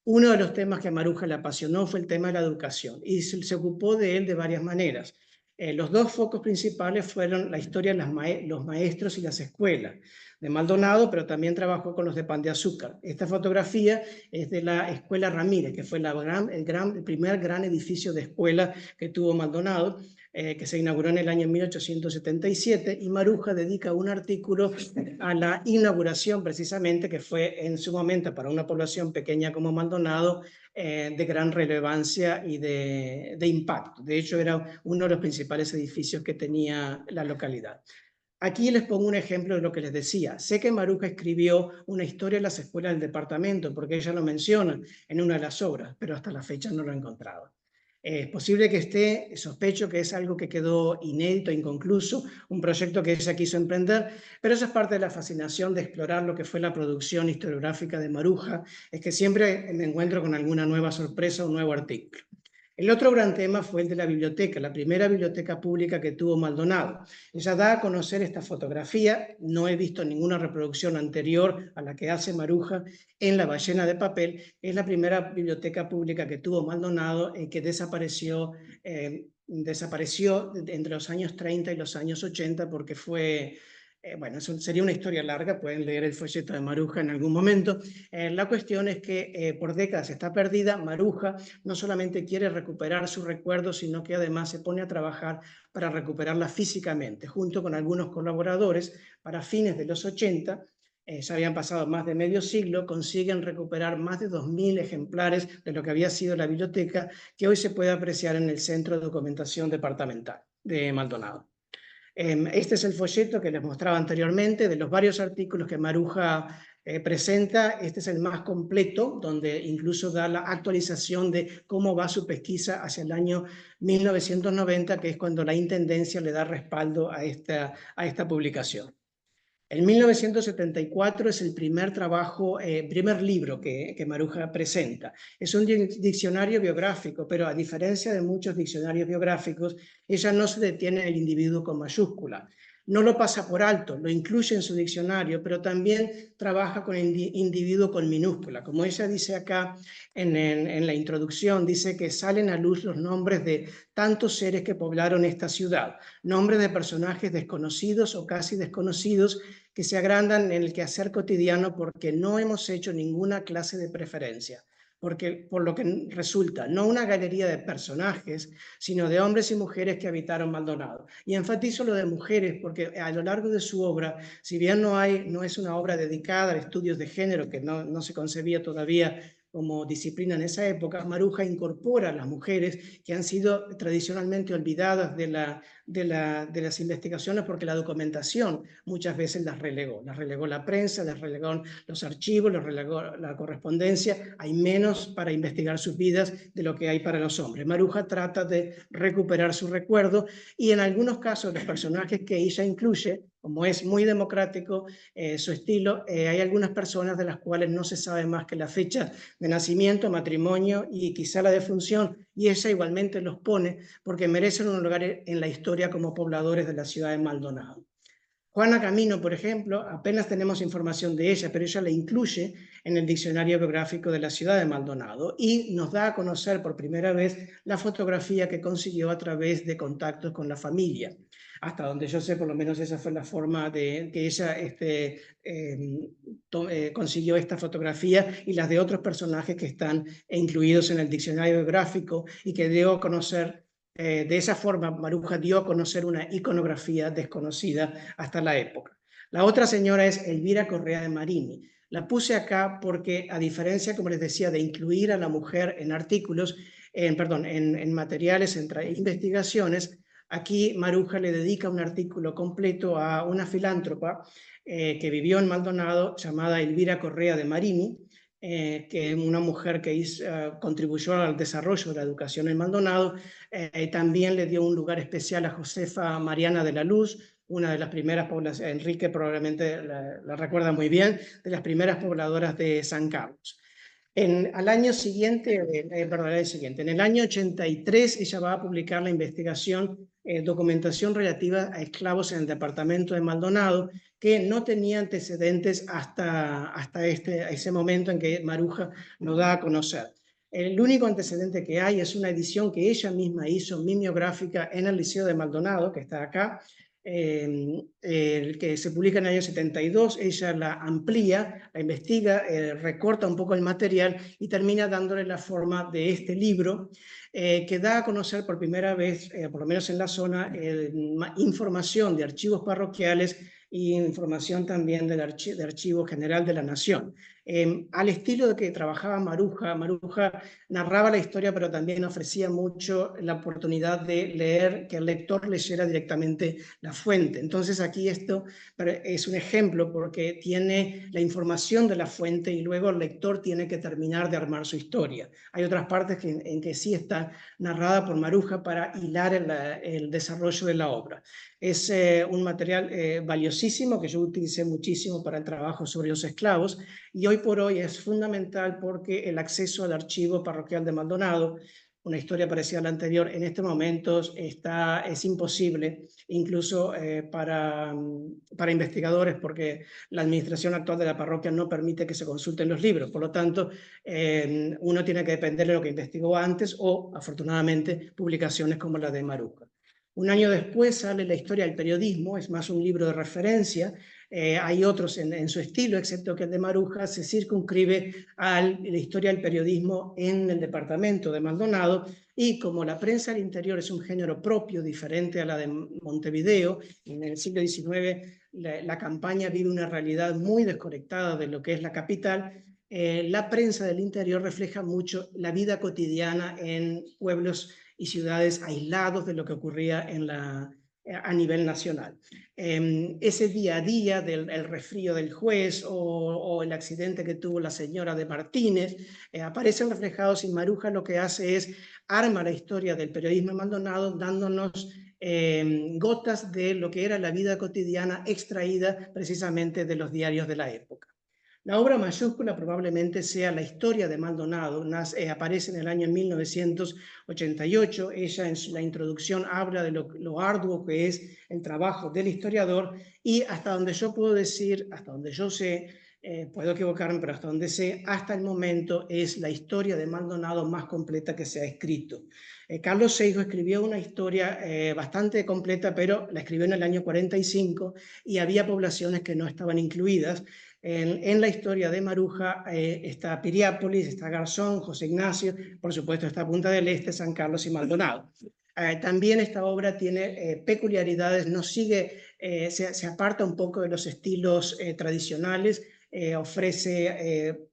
Uno de los temas que a Maruja le apasionó fue el tema de la educación y se ocupó de él de varias maneras. Los dos focos principales fueron la historia de los maestros y las escuelas de Maldonado, pero también trabajó con los de Pan de Azúcar. Esta fotografía es de la Escuela Ramírez, que fue el primer gran edificio de escuela que tuvo Maldonado, que se inauguró en el año 1877, y Maruja dedica un artículo a la inauguración precisamente, que fue en su momento para una población pequeña como Maldonado de gran relevancia y de impacto. De hecho, era uno de los principales edificios que tenía la localidad. Aquí les pongo un ejemplo de lo que les decía. Sé que Maruja escribió una historia de las escuelas del departamento, porque ella lo menciona en una de las obras, pero hasta la fecha no lo he encontrado. Es posible que sospecho que es algo que quedó inédito, inconcluso, un proyecto que ella quiso emprender, pero eso es parte de la fascinación de explorar lo que fue la producción historiográfica de Maruja, es que siempre me encuentro con alguna nueva sorpresa, un nuevo artículo. El otro gran tema fue el de la biblioteca, la primera biblioteca pública que tuvo Maldonado. Ella da a conocer esta fotografía, no he visto ninguna reproducción anterior a la que hace Maruja en La ballena de papel. Es la primera biblioteca pública que tuvo Maldonado y que desapareció entre los años 30 y los años 80 porque fue... bueno, eso sería una historia larga, pueden leer el folleto de Maruja en algún momento. La cuestión es que por décadas está perdida. Maruja no solamente quiere recuperar sus recuerdos, sino que además se pone a trabajar para recuperarla físicamente, junto con algunos colaboradores. Para fines de los 80, ya habían pasado más de medio siglo, consiguen recuperar más de 2.000 ejemplares de lo que había sido la biblioteca, que hoy se puede apreciar en el Centro de Documentación Departamental de Maldonado. Este es el folleto que les mostraba anteriormente de los varios artículos que Maruja presenta. Este es el más completo, donde incluso da la actualización de cómo va su pesquisa hacia el año 1990, que es cuando la Intendencia le da respaldo a esta publicación. En 1974 es el primer libro que Maruja presenta. Es un diccionario biográfico, pero a diferencia de muchos diccionarios biográficos, ella no se detiene en el individuo con mayúscula. No lo pasa por alto, lo incluye en su diccionario, pero también trabaja con el individuo con minúscula. Como ella dice acá en la introducción, dice que salen a luz los nombres de tantos seres que poblaron esta ciudad, nombres de personajes desconocidos o casi desconocidos que se agrandan en el quehacer cotidiano porque no hemos hecho ninguna clase de preferencia. Porque, por lo que resulta, no una galería de personajes, sino de hombres y mujeres que habitaron Maldonado. Y enfatizo lo de mujeres porque a lo largo de su obra, si bien no es una obra dedicada a estudios de género, que no se concebía todavía como disciplina en esa época, Maruja incorpora a las mujeres que han sido tradicionalmente olvidadas de las investigaciones porque la documentación muchas veces las relegó la prensa, las relegó los archivos, los relegó la correspondencia, hay menos para investigar sus vidas de lo que hay para los hombres. Maruja trata de recuperar su recuerdo y en algunos casos los personajes que ella incluye, como es muy democrático su estilo, hay algunas personas de las cuales no se sabe más que la fecha de nacimiento, matrimonio y quizá la defunción, y ella igualmente los pone porque merecen un lugar en la historia como pobladores de la ciudad de Maldonado. Juana Camino, por ejemplo, apenas tenemos información de ella, pero ella la incluye en el diccionario biográfico de la ciudad de Maldonado y nos da a conocer por primera vez la fotografía que consiguió a través de contactos con la familia. Hasta donde yo sé, por lo menos esa fue la forma de que ella consiguió esta fotografía y las de otros personajes que están incluidos en el diccionario biográfico y que dio a conocer. De esa forma, Maruja dio a conocer una iconografía desconocida hasta la época. La otra señora es Elvira Correa de Marini. La puse acá porque, a diferencia, como les decía, de incluir a la mujer en artículos, en materiales, en investigaciones, aquí Maruja le dedica un artículo completo a una filántropa que vivió en Maldonado, llamada Elvira Correa de Marini, que es una mujer que contribuyó al desarrollo de la educación en Maldonado. También le dio un lugar especial a Josefa Mariana de la Luz, una de las primeras poblaciones, Enrique probablemente la recuerda muy bien, de las primeras pobladoras de San Carlos. Al año siguiente, en el año 83, ella va a publicar la investigación, documentación relativa a esclavos en el departamento de Maldonado, que no tenía antecedentes hasta ese momento en que Maruja lo da a conocer. El único antecedente que hay es una edición que ella misma hizo, mimeográfica, en el Liceo de Maldonado, que está acá, que se publica en el año 72, ella la amplía, la investiga, recorta un poco el material y termina dándole la forma de este libro que da a conocer por primera vez, por lo menos en la zona, información de archivos parroquiales y información también del Archivo General de la Nación. Al estilo de que trabajaba Maruja narraba la historia, pero también ofrecía mucho la oportunidad de leer, que el lector leyera directamente la fuente. Entonces aquí esto es un ejemplo porque tiene la información de la fuente y luego el lector tiene que terminar de armar su historia. Hay otras partes en que sí está narrada por Maruja para hilar el desarrollo de la obra. Es un material valiosísimo que yo utilicé muchísimo para el trabajo sobre los esclavos y hoy por hoy es fundamental porque el acceso al archivo parroquial de Maldonado, una historia parecida a la anterior, en este momento es imposible, incluso para investigadores, porque la administración actual de la parroquia no permite que se consulten los libros. Por lo tanto, uno tiene que depender de lo que investigó antes o, afortunadamente, publicaciones como la de Maruja. Un año después sale La historia del periodismo, es más un libro de referencia. Hay otros en su estilo, excepto que el de Maruja se circunscribe a la historia del periodismo en el departamento de Maldonado, y como la prensa del interior es un género propio, diferente a la de Montevideo, en el siglo XIX la campaña vive una realidad muy desconectada de lo que es la capital. La prensa del interior refleja mucho la vida cotidiana en pueblos y ciudades aislados de lo que ocurría a nivel nacional. Ese día a día el resfrío del juez o el accidente que tuvo la señora de Martínez aparecen reflejados, y Maruja lo que hace es arma la historia del periodismo en Maldonado dándonos gotas de lo que era la vida cotidiana extraída precisamente de los diarios de la época. La obra mayúscula probablemente sea La historia de Maldonado, aparece en el año 1988, ella en la introducción habla de lo arduo que es el trabajo del historiador, y hasta donde yo puedo decir, hasta donde yo sé, puedo equivocarme, pero hasta donde sé, hasta el momento es la historia de Maldonado más completa que se ha escrito. Carlos Seijo escribió una historia bastante completa, pero la escribió en el año 45 y había poblaciones que no estaban incluidas. En la historia de Maruja está Piriápolis, está Garzón, José Ignacio, por supuesto está Punta del Este, San Carlos y Maldonado. También esta obra tiene peculiaridades, no sigue, se aparta un poco de los estilos tradicionales, ofrece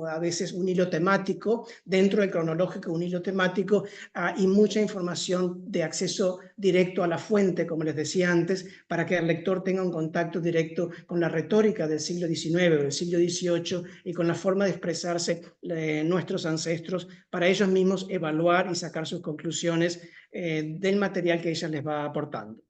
a veces un hilo temático, dentro del cronológico un hilo temático y mucha información de acceso directo a la fuente, como les decía antes, para que el lector tenga un contacto directo con la retórica del siglo XIX o del siglo XVIII y con la forma de expresarse nuestros ancestros, para ellos mismos evaluar y sacar sus conclusiones del material que ella les va aportando.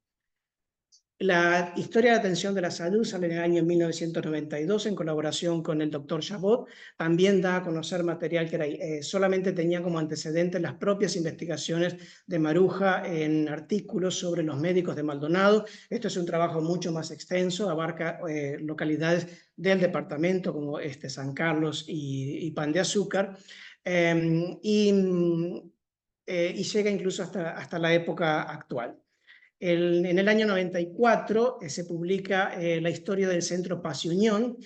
La historia de atención de la salud sale en el año 1992 en colaboración con el doctor Chabot. También da a conocer material que solamente tenía como antecedentes las propias investigaciones de Maruja en artículos sobre los médicos de Maldonado. Esto es un trabajo mucho más extenso, abarca localidades del departamento como San Carlos y Pan de Azúcar. Y llega incluso hasta la época actual. En el año 94 se publica la historia del Centro Paz y Unión.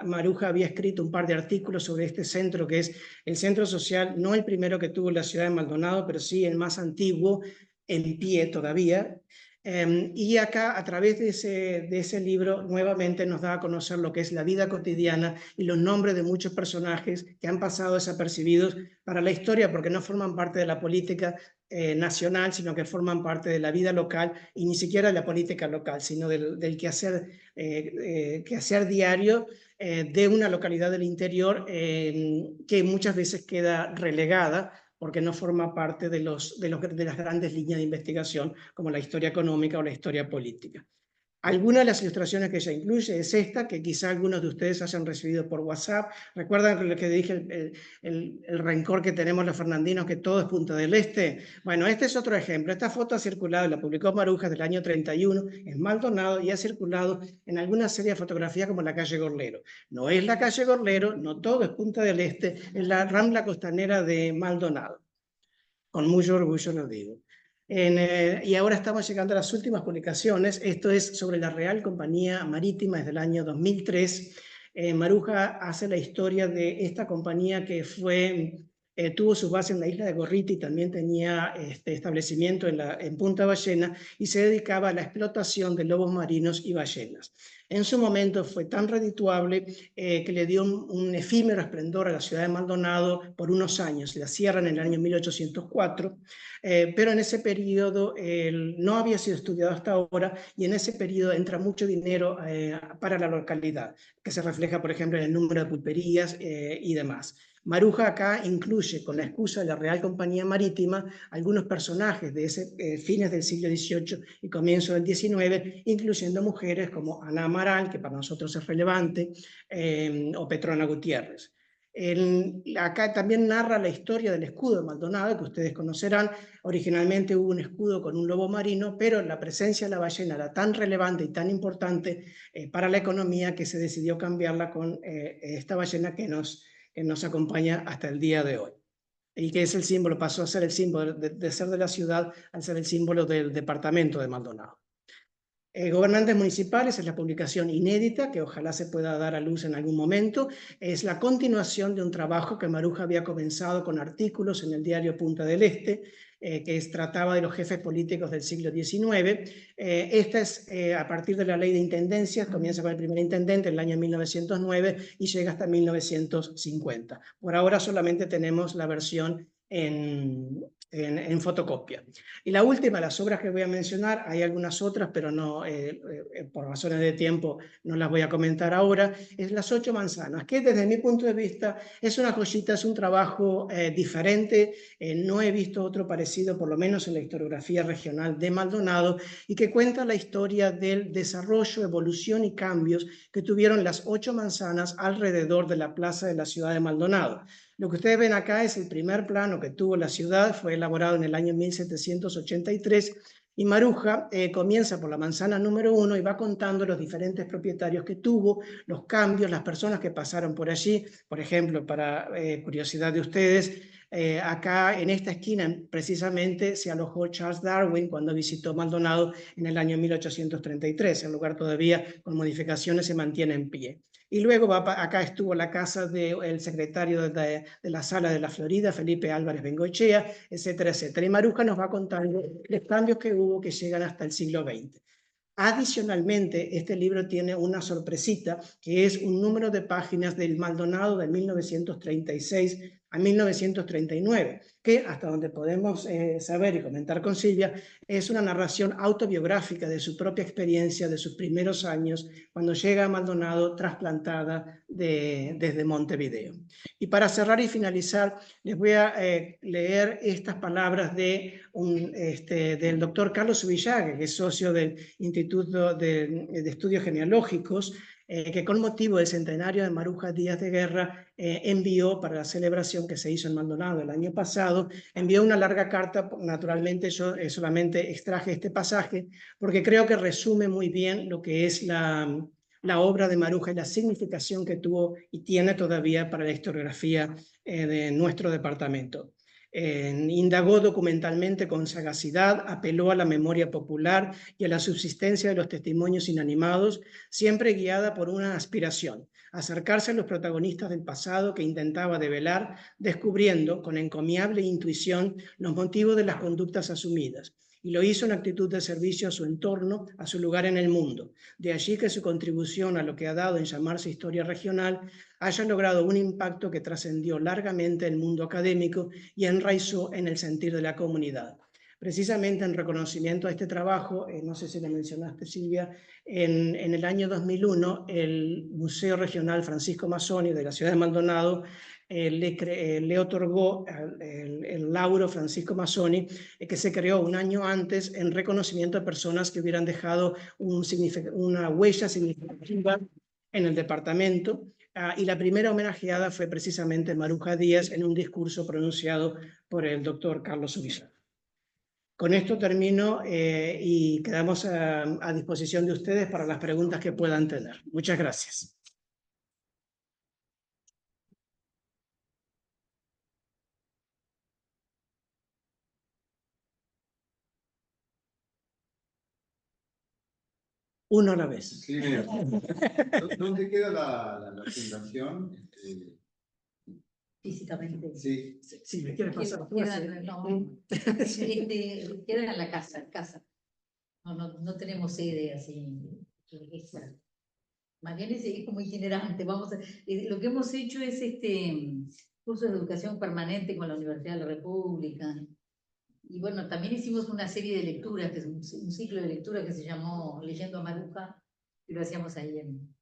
Maruja había escrito un par de artículos sobre este centro, que es el centro social, no el primero que tuvo la ciudad de Maldonado, pero sí el más antiguo, en pie todavía. Y acá, a través de ese libro, nuevamente nos da a conocer lo que es la vida cotidiana y los nombres de muchos personajes que han pasado desapercibidos para la historia porque no forman parte de la política nacional, sino que forman parte de la vida local y ni siquiera de la política local, sino del quehacer diario de una localidad del interior que muchas veces queda relegada porque no forma parte de las grandes líneas de investigación como la historia económica o la historia política. Algunas de las ilustraciones que ella incluye es esta, que quizá algunos de ustedes hayan recibido por WhatsApp. ¿Recuerdan lo que dije, el rencor que tenemos los fernandinos, que todo es Punta del Este? Bueno, este es otro ejemplo. Esta foto ha circulado, la publicó Maruja del año 31, en Maldonado, y ha circulado en alguna serie de fotografías como la calle Gorlero. No es la calle Gorlero, no todo es Punta del Este, es la rambla costanera de Maldonado. Con mucho orgullo lo digo. Y ahora estamos llegando a las últimas publicaciones. Esto es sobre la Real Compañía Marítima desde el año 2003. Maruja hace la historia de esta compañía que tuvo su base en la isla de Gorriti y también tenía establecimiento en Punta Ballena y se dedicaba a la explotación de lobos marinos y ballenas. En su momento fue tan redituable que le dio un efímero esplendor a la ciudad de Maldonado por unos años. La cierran en el año 1804, pero en ese periodo no había sido estudiado hasta ahora y en ese periodo entra mucho dinero para la localidad, que se refleja, por ejemplo, en el número de pulperías y demás. Maruja acá incluye, con la excusa de la Real Compañía Marítima, algunos personajes de fines del siglo XVIII y comienzo del XIX, incluyendo mujeres como Ana Amaral, que para nosotros es relevante, o Petrona Gutiérrez. Acá también narra la historia del escudo de Maldonado, que ustedes conocerán. Originalmente hubo un escudo con un lobo marino, pero la presencia de la ballena era tan relevante y tan importante para la economía que se decidió cambiarla con esta ballena que nos acompaña hasta el día de hoy. Y que es el símbolo, pasó a ser el símbolo de ser de la ciudad al ser el símbolo del departamento de Maldonado. Gobernantes municipales es la publicación inédita que ojalá se pueda dar a luz en algún momento. Es la continuación de un trabajo que Maruja había comenzado con artículos en el diario Punta del Este, que trataba de los jefes políticos del siglo XIX. Esta es a partir de la ley de intendencias, comienza con el primer intendente en el año 1909 y llega hasta 1950. Por ahora solamente tenemos la versión en fotocopia. Y la última, las obras que voy a mencionar, hay algunas otras, pero no, por razones de tiempo no las voy a comentar ahora, es Las Ocho Manzanas, que desde mi punto de vista es una joyita, es un trabajo diferente, no he visto otro parecido, por lo menos en la historiografía regional de Maldonado, y que cuenta la historia del desarrollo, evolución y cambios que tuvieron las 8 manzanas alrededor de la plaza de la ciudad de Maldonado. Lo que ustedes ven acá es el primer plano que tuvo la ciudad, fue elaborado en el año 1783 Y Maruja comienza por la manzana número 1 y va contando los diferentes propietarios que tuvo, los cambios, las personas que pasaron por allí. Por ejemplo, para curiosidad de ustedes, acá en esta esquina precisamente se alojó Charles Darwin cuando visitó Maldonado en el año 1833. El lugar todavía con modificaciones se mantiene en pie. Y luego acá estuvo la casa del secretario de la Sala de la Florida, Felipe Álvarez Bengoechea, etcétera, etcétera. Y Maruja nos va contando los cambios que hubo que llegan hasta el siglo XX. Adicionalmente, este libro tiene una sorpresita, que es un número de páginas del Maldonado de 1936 a 1939, que hasta donde podemos saber y comentar con Silvia, es una narración autobiográfica de su propia experiencia, de sus primeros años, cuando llega a Maldonado trasplantada desde Montevideo. Y para cerrar y finalizar, les voy a leer estas palabras del doctor Carlos Ubillaga, que es socio del Instituto de Estudios Genealógicos, que con motivo del centenario de Maruja Díaz de Guerra envió para la celebración que se hizo en Maldonado el año pasado, envió una larga carta. Naturalmente yo solamente extraje este pasaje porque creo que resume muy bien lo que es la obra de Maruja y la significación que tuvo y tiene todavía para la historiografía de nuestro departamento. Indagó documentalmente con sagacidad, apeló a la memoria popular y a la subsistencia de los testimonios inanimados, siempre guiada por una aspiración: acercarse a los protagonistas del pasado que intentaba develar, descubriendo con encomiable intuición los motivos de las conductas asumidas. Y lo hizo en actitud de servicio a su entorno, a su lugar en el mundo. De allí que su contribución a lo que ha dado en llamarse historia regional haya logrado un impacto que trascendió largamente el mundo académico y enraizó en el sentir de la comunidad. Precisamente en reconocimiento a este trabajo, no sé si lo mencionaste, Silvia, en el año 2001 el Museo Regional Francisco Mazzoni de la ciudad de Maldonado le otorgó el Lauro Francisco Mazzoni, que se creó un año antes en reconocimiento a personas que hubieran dejado una huella significativa en el departamento. Y la primera homenajeada fue precisamente Maruja Díaz en un discurso pronunciado por el doctor Carlos Ubillaga. Con esto termino y quedamos a disposición de ustedes para las preguntas que puedan tener. Muchas gracias. Uno a la vez. Sí, mira. ¿Dónde queda la fundación? Físicamente. Sí. Sí, me quiere pasar. Queda en la casa. No tenemos sede así extra. Más bien es como itinerante. Lo que hemos hecho es cursos de educación permanente con la Universidad de la República. Y bueno, también hicimos una serie de lecturas, que es un ciclo de lectura que se llamó Leyendo a Maruja, y lo hacíamos ahí en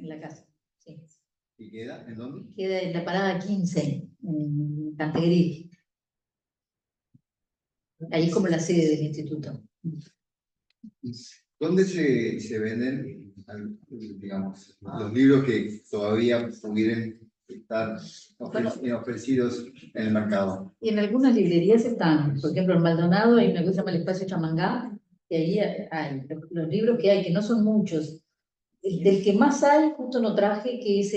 la casa. Sí. ¿Y queda? ¿En dónde? Queda en la parada 15, en Cantegrí. Ahí es como la sede del instituto. ¿Dónde se venden, digamos, los libros que todavía pudieran estar ofrecidos en el mercado? Y en algunas librerías están, por ejemplo, en Maldonado hay una cosa que se llama el Espacio Chamangá, y ahí hay los libros que hay, que no son muchos. Del que más hay, justo no traje, que es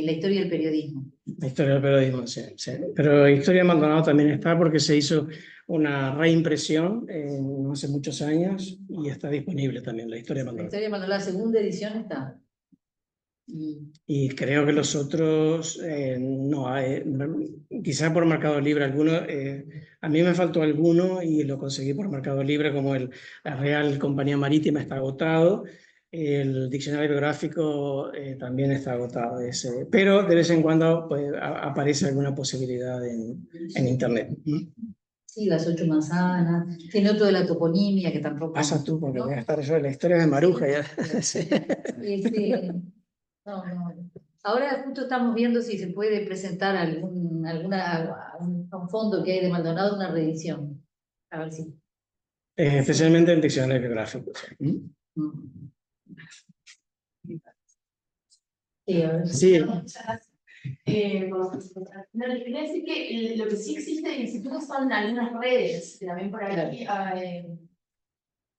la historia del periodismo. La historia del periodismo, sí. Pero la historia de Maldonado también está porque se hizo una reimpresión no hace muchos años y está disponible también la historia de La Maldonado. historia de Maldonado, la segunda edición está. Y creo que los otros, no, quizá por Mercado Libre alguno, a mí me faltó alguno y lo conseguí por Mercado Libre, como la Real Compañía Marítima está agotado, el diccionario biográfico también está agotado, pero de vez en cuando pues, aparece alguna posibilidad en internet. Sí, las 8 manzanas, tiene otro de la toponimia que tampoco... Pasa tú, porque ¿no? voy a estar yo en la historia de Maruja. Sí. Ya. No. Ahora justo estamos viendo si se puede presentar a un fondo que hay de Maldonado, una reedición. A ver si. Especialmente en diccionarios biográficos. Sí, a ver. Sí. No, les quería decir que lo que sí existe en el instituto son algunas redes, también por aquí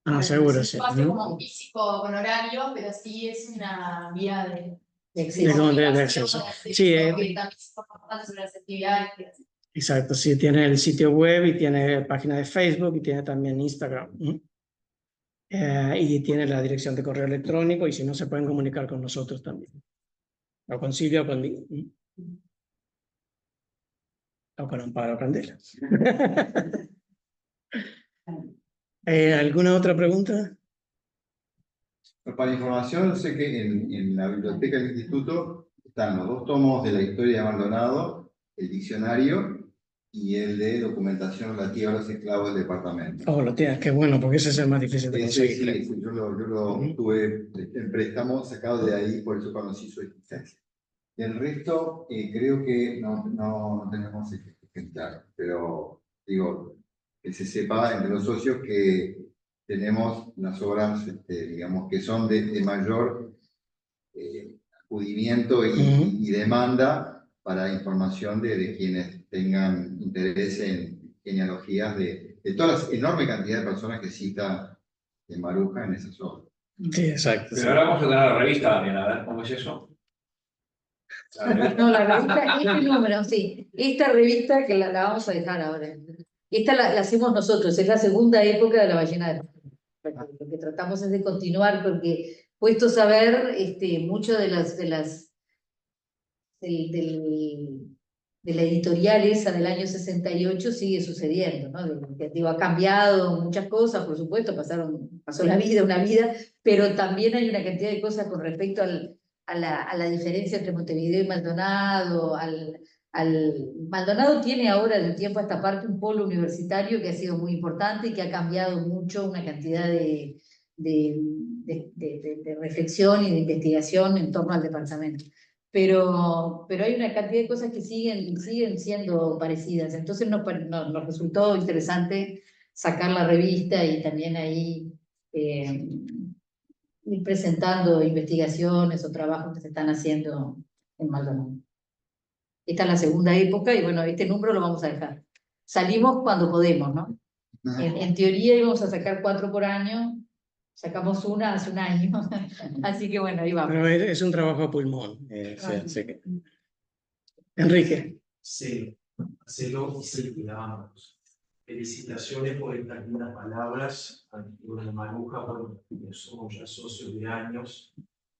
Ah, seguro, Es sí. un espacio Ujú. como físico con horario, pero sí es una vía de De comunicación, acceso. de acceso, Sí, que también se informa sobre las actividades que hacen. exacto, sí, tiene el sitio web y tiene página de Facebook y tiene también Instagram. Y tiene la dirección de correo electrónico y si no se pueden comunicar con nosotros también. O con Silvia o conmigo. O con Amparo Candela. ¿Alguna otra pregunta? Para información, sé que en la biblioteca del instituto están los 2 tomos de la historia de Maldonado, el diccionario y el de documentación relativa a los esclavos del departamento. Oh, lo tienes, qué bueno, porque ese es el más difícil de Ese conseguir. sí, creo. ese yo lo tuve en préstamo sacado de ahí, por eso conocí su existencia. Del resto, creo que no tenemos ejemplar, pero digo, que se sepa entre los socios que tenemos las obras, digamos, que son de mayor acudimiento y demanda para información de quienes tengan interés en genealogías de toda la enorme cantidad de personas que cita en Maruja en esas obras. Sí, exacto. Pero Sí. ahora vamos a tener la revista también, a ver cómo es eso. La revista. No, la revista, este número, sí. Esta revista que la vamos a dejar ahora. Esta la hacemos nosotros, es la segunda época de la ballena de Palo. Lo que tratamos es de continuar, porque puestos a ver, mucho de la editorial esa del año 68 sigue sucediendo, ¿no? Digo, ha cambiado muchas cosas, por supuesto, pasó la vida, una vida, pero también hay una cantidad de cosas con respecto a la diferencia entre Montevideo y Maldonado. Maldonado tiene ahora, de un tiempo a esta parte, un polo universitario que ha sido muy importante y que ha cambiado mucho una cantidad de reflexión y de investigación en torno al departamento. Pero hay una cantidad de cosas que siguen siendo parecidas. Entonces nos resultó interesante sacar la revista y también ahí ir presentando investigaciones o trabajos que se están haciendo en Maldonado. Esta es la segunda época y bueno, este número lo vamos a dejar. Salimos cuando podemos, ¿no? En teoría íbamos a sacar 4 por año, sacamos una hace un año, así que bueno, ahí vamos. Pero es un trabajo a pulmón. Sí, así que... Enrique. Sí, hacelo y celebramos. Felicitaciones por estas lindas palabras. Bueno, Maruja, bueno, somos ya socios de años.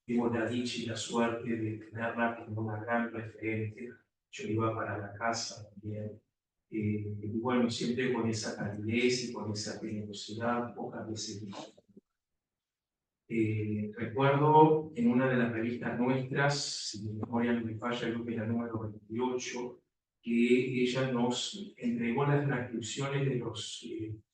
Tengo la dicha y la suerte de tenerla como una gran referente. Yo iba para la casa también. Y bueno, siempre con esa calidez y con esa generosidad, pocas veces. Recuerdo en una de las revistas nuestras, si mi memoria no me falla, creo que era el número 28, que ella nos entregó las transcripciones de los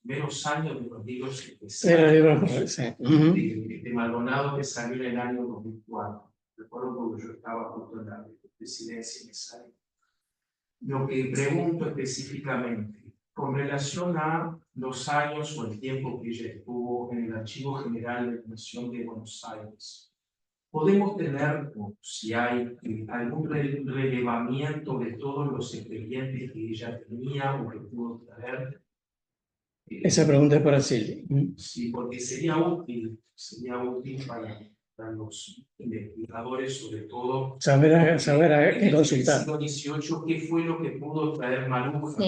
primeros años de los libros especiales de Maldonado, que salió en el año 2004. Recuerdo porque yo estaba justo en la presidencia en esa época. Lo que pregunto específicamente, con relación a los años o el tiempo que ella estuvo en el Archivo General de la Nación de Buenos Aires, ¿podemos tener, si hay, algún relevamiento de todos los expedientes que ella tenía o que pudo traer? Esa pregunta es para Silvia. Sí, porque sería útil para los investigadores, sobre todo, saber a qué consultar. En el siglo XVIII, ¿qué fue lo que pudo traer Maruja?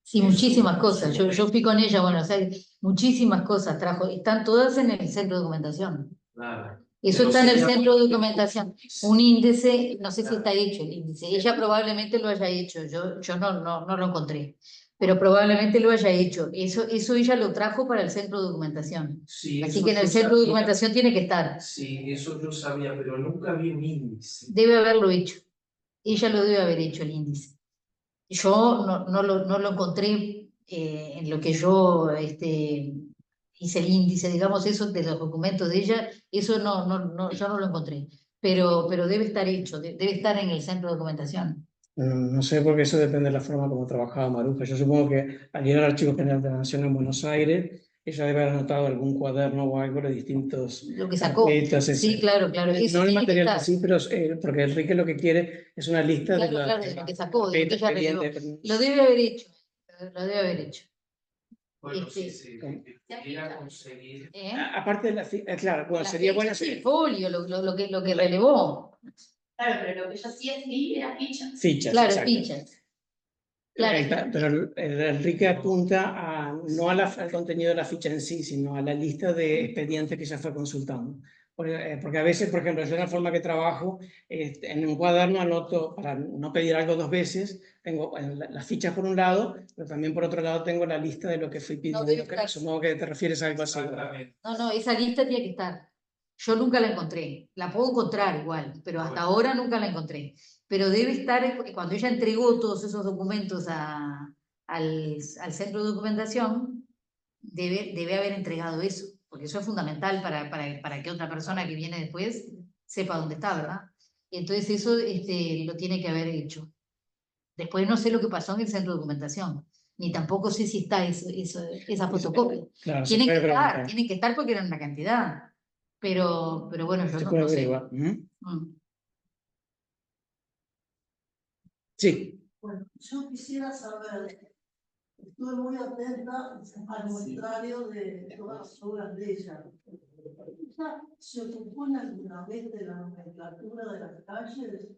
Sí, muchísimas cosas. Yo fui con ella, bueno, o sea, muchísimas cosas trajo. Están todas en el centro de documentación. Claro. Eso está en el centro de documentación. Un índice, no sé si está hecho el índice. Ella probablemente lo haya hecho. Yo no lo encontré. Pero probablemente lo haya hecho. Eso ella lo trajo para el centro de documentación. Sí, así que en el centro de documentación tiene que estar. Sí, eso yo sabía, pero nunca vi un índice. Debe haberlo hecho. Ella lo debe haber hecho el índice. Yo no lo encontré en lo que yo hice el índice, digamos, eso de los documentos de ella, eso yo no lo encontré. Pero debe estar hecho, debe estar en el centro de documentación. No sé, porque eso depende de la forma como trabajaba Maruja. Yo supongo que al ir al Archivo General de la Nación en Buenos Aires, ella debe haber anotado algún cuaderno o algo de distintos... Lo que sacó. Sí, claro. Eso no el tiene material que así, pero porque Enrique lo que quiere es una lista de lo que sacó, de lo que ella relevó. Lo debe haber hecho. Bueno, si Este, se pudiera conseguir. ¿eh? Aparte de la claro, bueno, La sería fecha, bueno. sí, el folio, lo que relevó. Claro, pero lo que yo sí escribí era ficha. Fichas, Claro, exacto. fichas. Claro. Ahí está, pero Enrique apunta no al contenido de la ficha en sí, sino a la lista de expedientes que ya fue consultando. Porque a veces, por ejemplo, yo en la forma que trabajo, en un cuaderno anoto, para no pedir algo dos veces, tengo las fichas por un lado, pero también por otro lado tengo la lista de lo que fui pidiendo. debe estar. Supongo que te refieres a algo así. Exactamente. No, esa lista tiene que estar. Yo nunca la encontré. La puedo encontrar igual, pero hasta ahora nunca la encontré. Pero debe estar, cuando ella entregó todos esos documentos al centro de documentación, debe haber entregado eso, porque eso es fundamental para que otra persona que viene después sepa dónde está, ¿verdad? Entonces eso lo tiene que haber hecho. Después no sé lo que pasó en el centro de documentación, ni tampoco sé si está esa fotocopia. Claro, Tienen que estar porque eran una cantidad. Pero bueno, yo Se no puede sé. averiguar. Mm. Sí. Bueno, yo quisiera saber, estuve muy atenta al muestrario de todas las obras de ella. ¿Ella se ocupó alguna vez de la nomenclatura de las calles?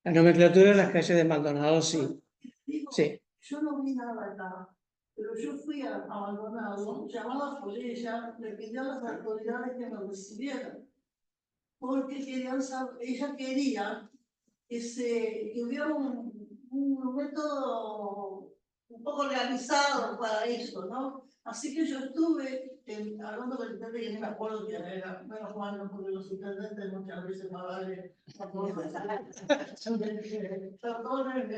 La nomenclatura de las calles de Maldonado, sí. Digo, Sí. yo no vi nada acá, pero yo fui a Maldonado, llamada por ella, le pidió a las autoridades que me recibieran, porque querían saber, ella quería que hubiera un método un poco organizado para eso, ¿no? Así que yo estuve hablando con el intendente, que no me acuerdo quién era, menos mal, no, porque los intendentes muchas veces más vale perdonen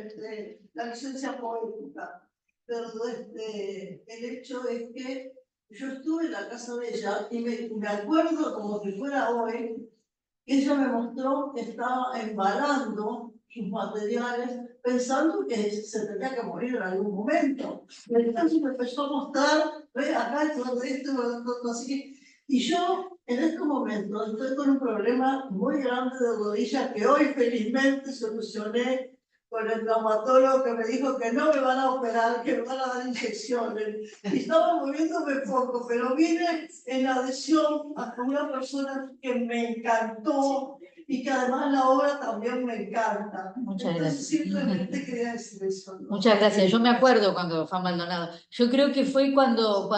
la licencia poética, pero el hecho es que yo estuve en la casa de ella y me acuerdo como si fuera hoy. Ella me mostró que estaba embalando sus materiales pensando que se tenía que morir en algún momento. Entonces me empezó a mostrar, ve acá todo esto, así. Y yo en este momento estoy con un problema muy grande de rodilla que hoy felizmente solucioné con el traumatólogo que me dijo que no me van a operar, que me van a dar inyecciones. Y estaba moviéndome poco, pero vine en adhesión a una persona que me encantó y que además la obra también me encanta. Muchas Entonces, gracias. simplemente quería decir eso, ¿no? Muchas gracias. Yo me acuerdo cuando fue a Maldonado. Yo creo que fue cuando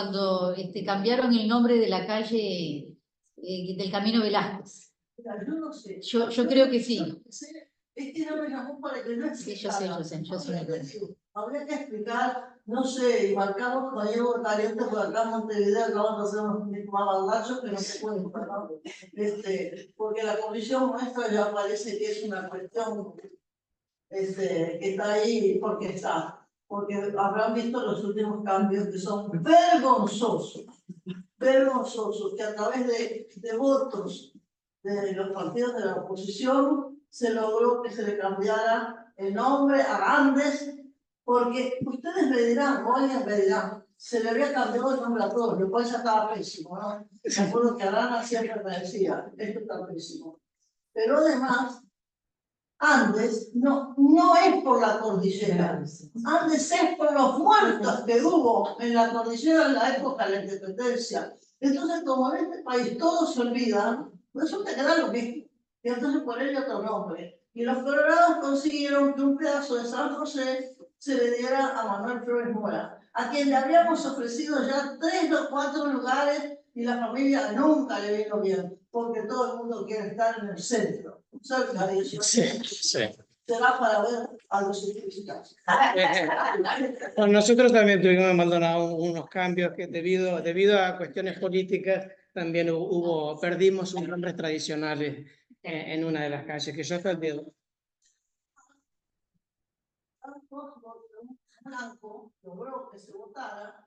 cambiaron el nombre de la calle del Camino Velázquez. Mira, yo no sé. Yo creo que sí. Es que no me llamó para que no explicara. Sí, yo sí me acuerdo. Habría que explicar, no sé, y marcamos con Diego Caliente por acá en Montevideo, acabamos de hacer unos mamagachos que no se pueden, ¿no? Porque la comisión muestra ya parece que es una cuestión que está ahí porque está. Porque habrán visto los últimos cambios que son vergonzosos, que a través de votos de los partidos de la oposición se logró que se le cambiara el nombre a Andes, porque ustedes me dirán, o alguien me dirán, se le había cambiado el nombre a todos, lo cual ya estaba pésimo, ¿no? Me acuerdo que Arana siempre me decía, esto está pésimo. Pero además, Andes no es por la cordillera, Andes es por los muertos que hubo en la cordillera en la época de la independencia. Entonces, como en este país todos se olvidan, resulta que da lo mismo. Y entonces ponerle otro nombre. Y los colorados consiguieron que un pedazo de San José se le diera a Manuel Flores Mora, a quien le habíamos ofrecido ya 3 o 4 lugares y la familia nunca le vino bien, porque todo el mundo quiere estar en el centro, cerca de eso. Sí, sí. Será para ver a los ciclistas. Bueno, nosotros también tuvimos en Maldonado unos cambios que debido a cuestiones políticas también perdimos unos nombres tradicionales en una de las calles, que yo hasta el dedo. Blanco logró que se votara,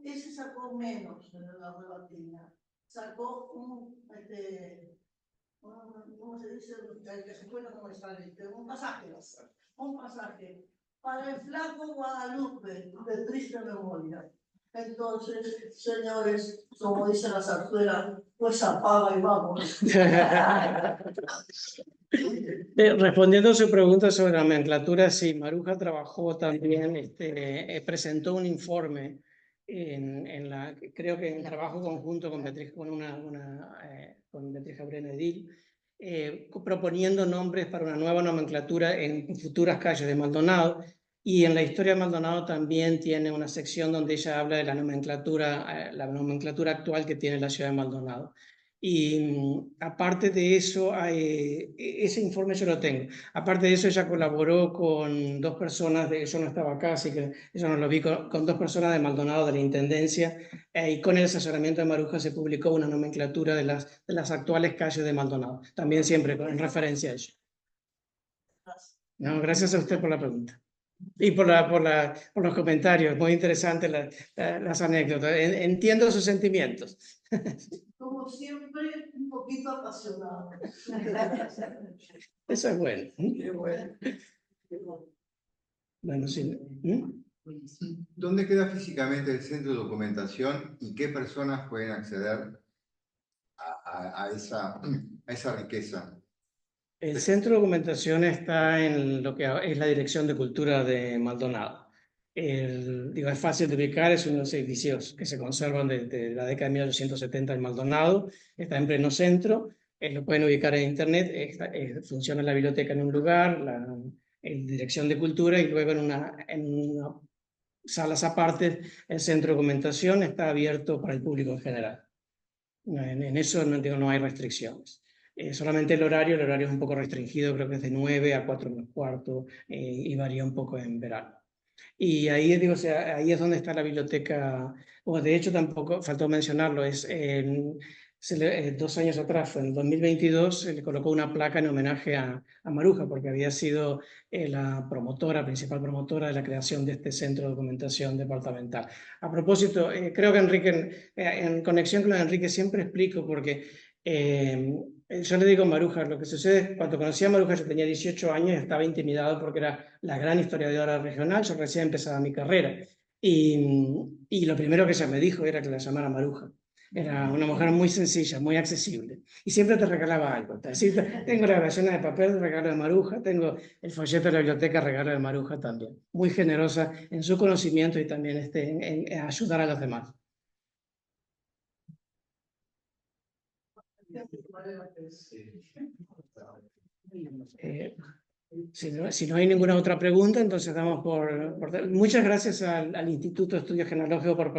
ese sacó menos en la rebatina. Sacó ¿cómo se dice? El que se fue no me sale, un pasaje para el flaco Guadalupe, de triste memoria. Entonces, señores, como dice la zarzuela, pues apaga y vamos. Respondiendo a su pregunta sobre la nomenclatura, sí, Maruja trabajó también, presentó un informe creo que en trabajo conjunto con Beatriz, con Beatriz Abrenedil, proponiendo nombres para una nueva nomenclatura en futuras calles de Maldonado. Y en la historia de Maldonado también tiene una sección donde ella habla de la nomenclatura actual que tiene la ciudad de Maldonado. Y aparte de eso, ese informe yo lo tengo. Aparte de eso, ella colaboró con dos personas, yo no estaba acá, así que yo no lo vi, con dos personas de Maldonado, de la Intendencia, y con el asesoramiento de Maruja se publicó una nomenclatura de las actuales calles de Maldonado, también siempre en referencia a ello. No, gracias a usted por la pregunta. Y por los comentarios, muy interesantes las anécdotas. Entiendo sus sentimientos. Como siempre, un poquito apasionado. Eso es bueno. Qué bueno. Bueno, sí. ¿Dónde queda físicamente el centro de documentación y qué personas pueden acceder a esa riqueza? El centro de documentación está en lo que es la Dirección de Cultura de Maldonado. Es fácil de ubicar, es unos edificios que se conservan desde la década de 1870 en Maldonado, está en pleno centro, lo pueden ubicar en internet, funciona la biblioteca en un lugar, la Dirección de Cultura, y luego en una salas aparte el centro de documentación está abierto para el público en general. En eso no hay restricciones. Solamente el horario es un poco restringido, creo que es de 9 a 4 menos cuarto, y varía un poco en verano. Y ahí, ahí es donde está la biblioteca, de hecho tampoco faltó mencionarlo, 2 años atrás, en el 2022, se le colocó una placa en homenaje a Maruja, porque había sido la principal promotora de la creación de este centro de documentación departamental. A propósito, creo que Enrique, en conexión con lo de Enrique, siempre explico, porque yo le digo Maruja, lo que sucede, cuando conocí a Maruja yo tenía 18 años y estaba intimidado porque era la gran historiadora regional, yo recién empezaba mi carrera. Y lo primero que ella me dijo era que la llamara Maruja. Era una mujer muy sencilla, muy accesible. Y siempre te regalaba algo. Tengo la grabaciones de papel de regalo de Maruja, tengo el folleto de la biblioteca regalo de Maruja también. Muy generosa en su conocimiento y también en ayudar a los demás. Si no hay ninguna otra pregunta, entonces damos por... Muchas gracias al Instituto de Estudios Genealógicos por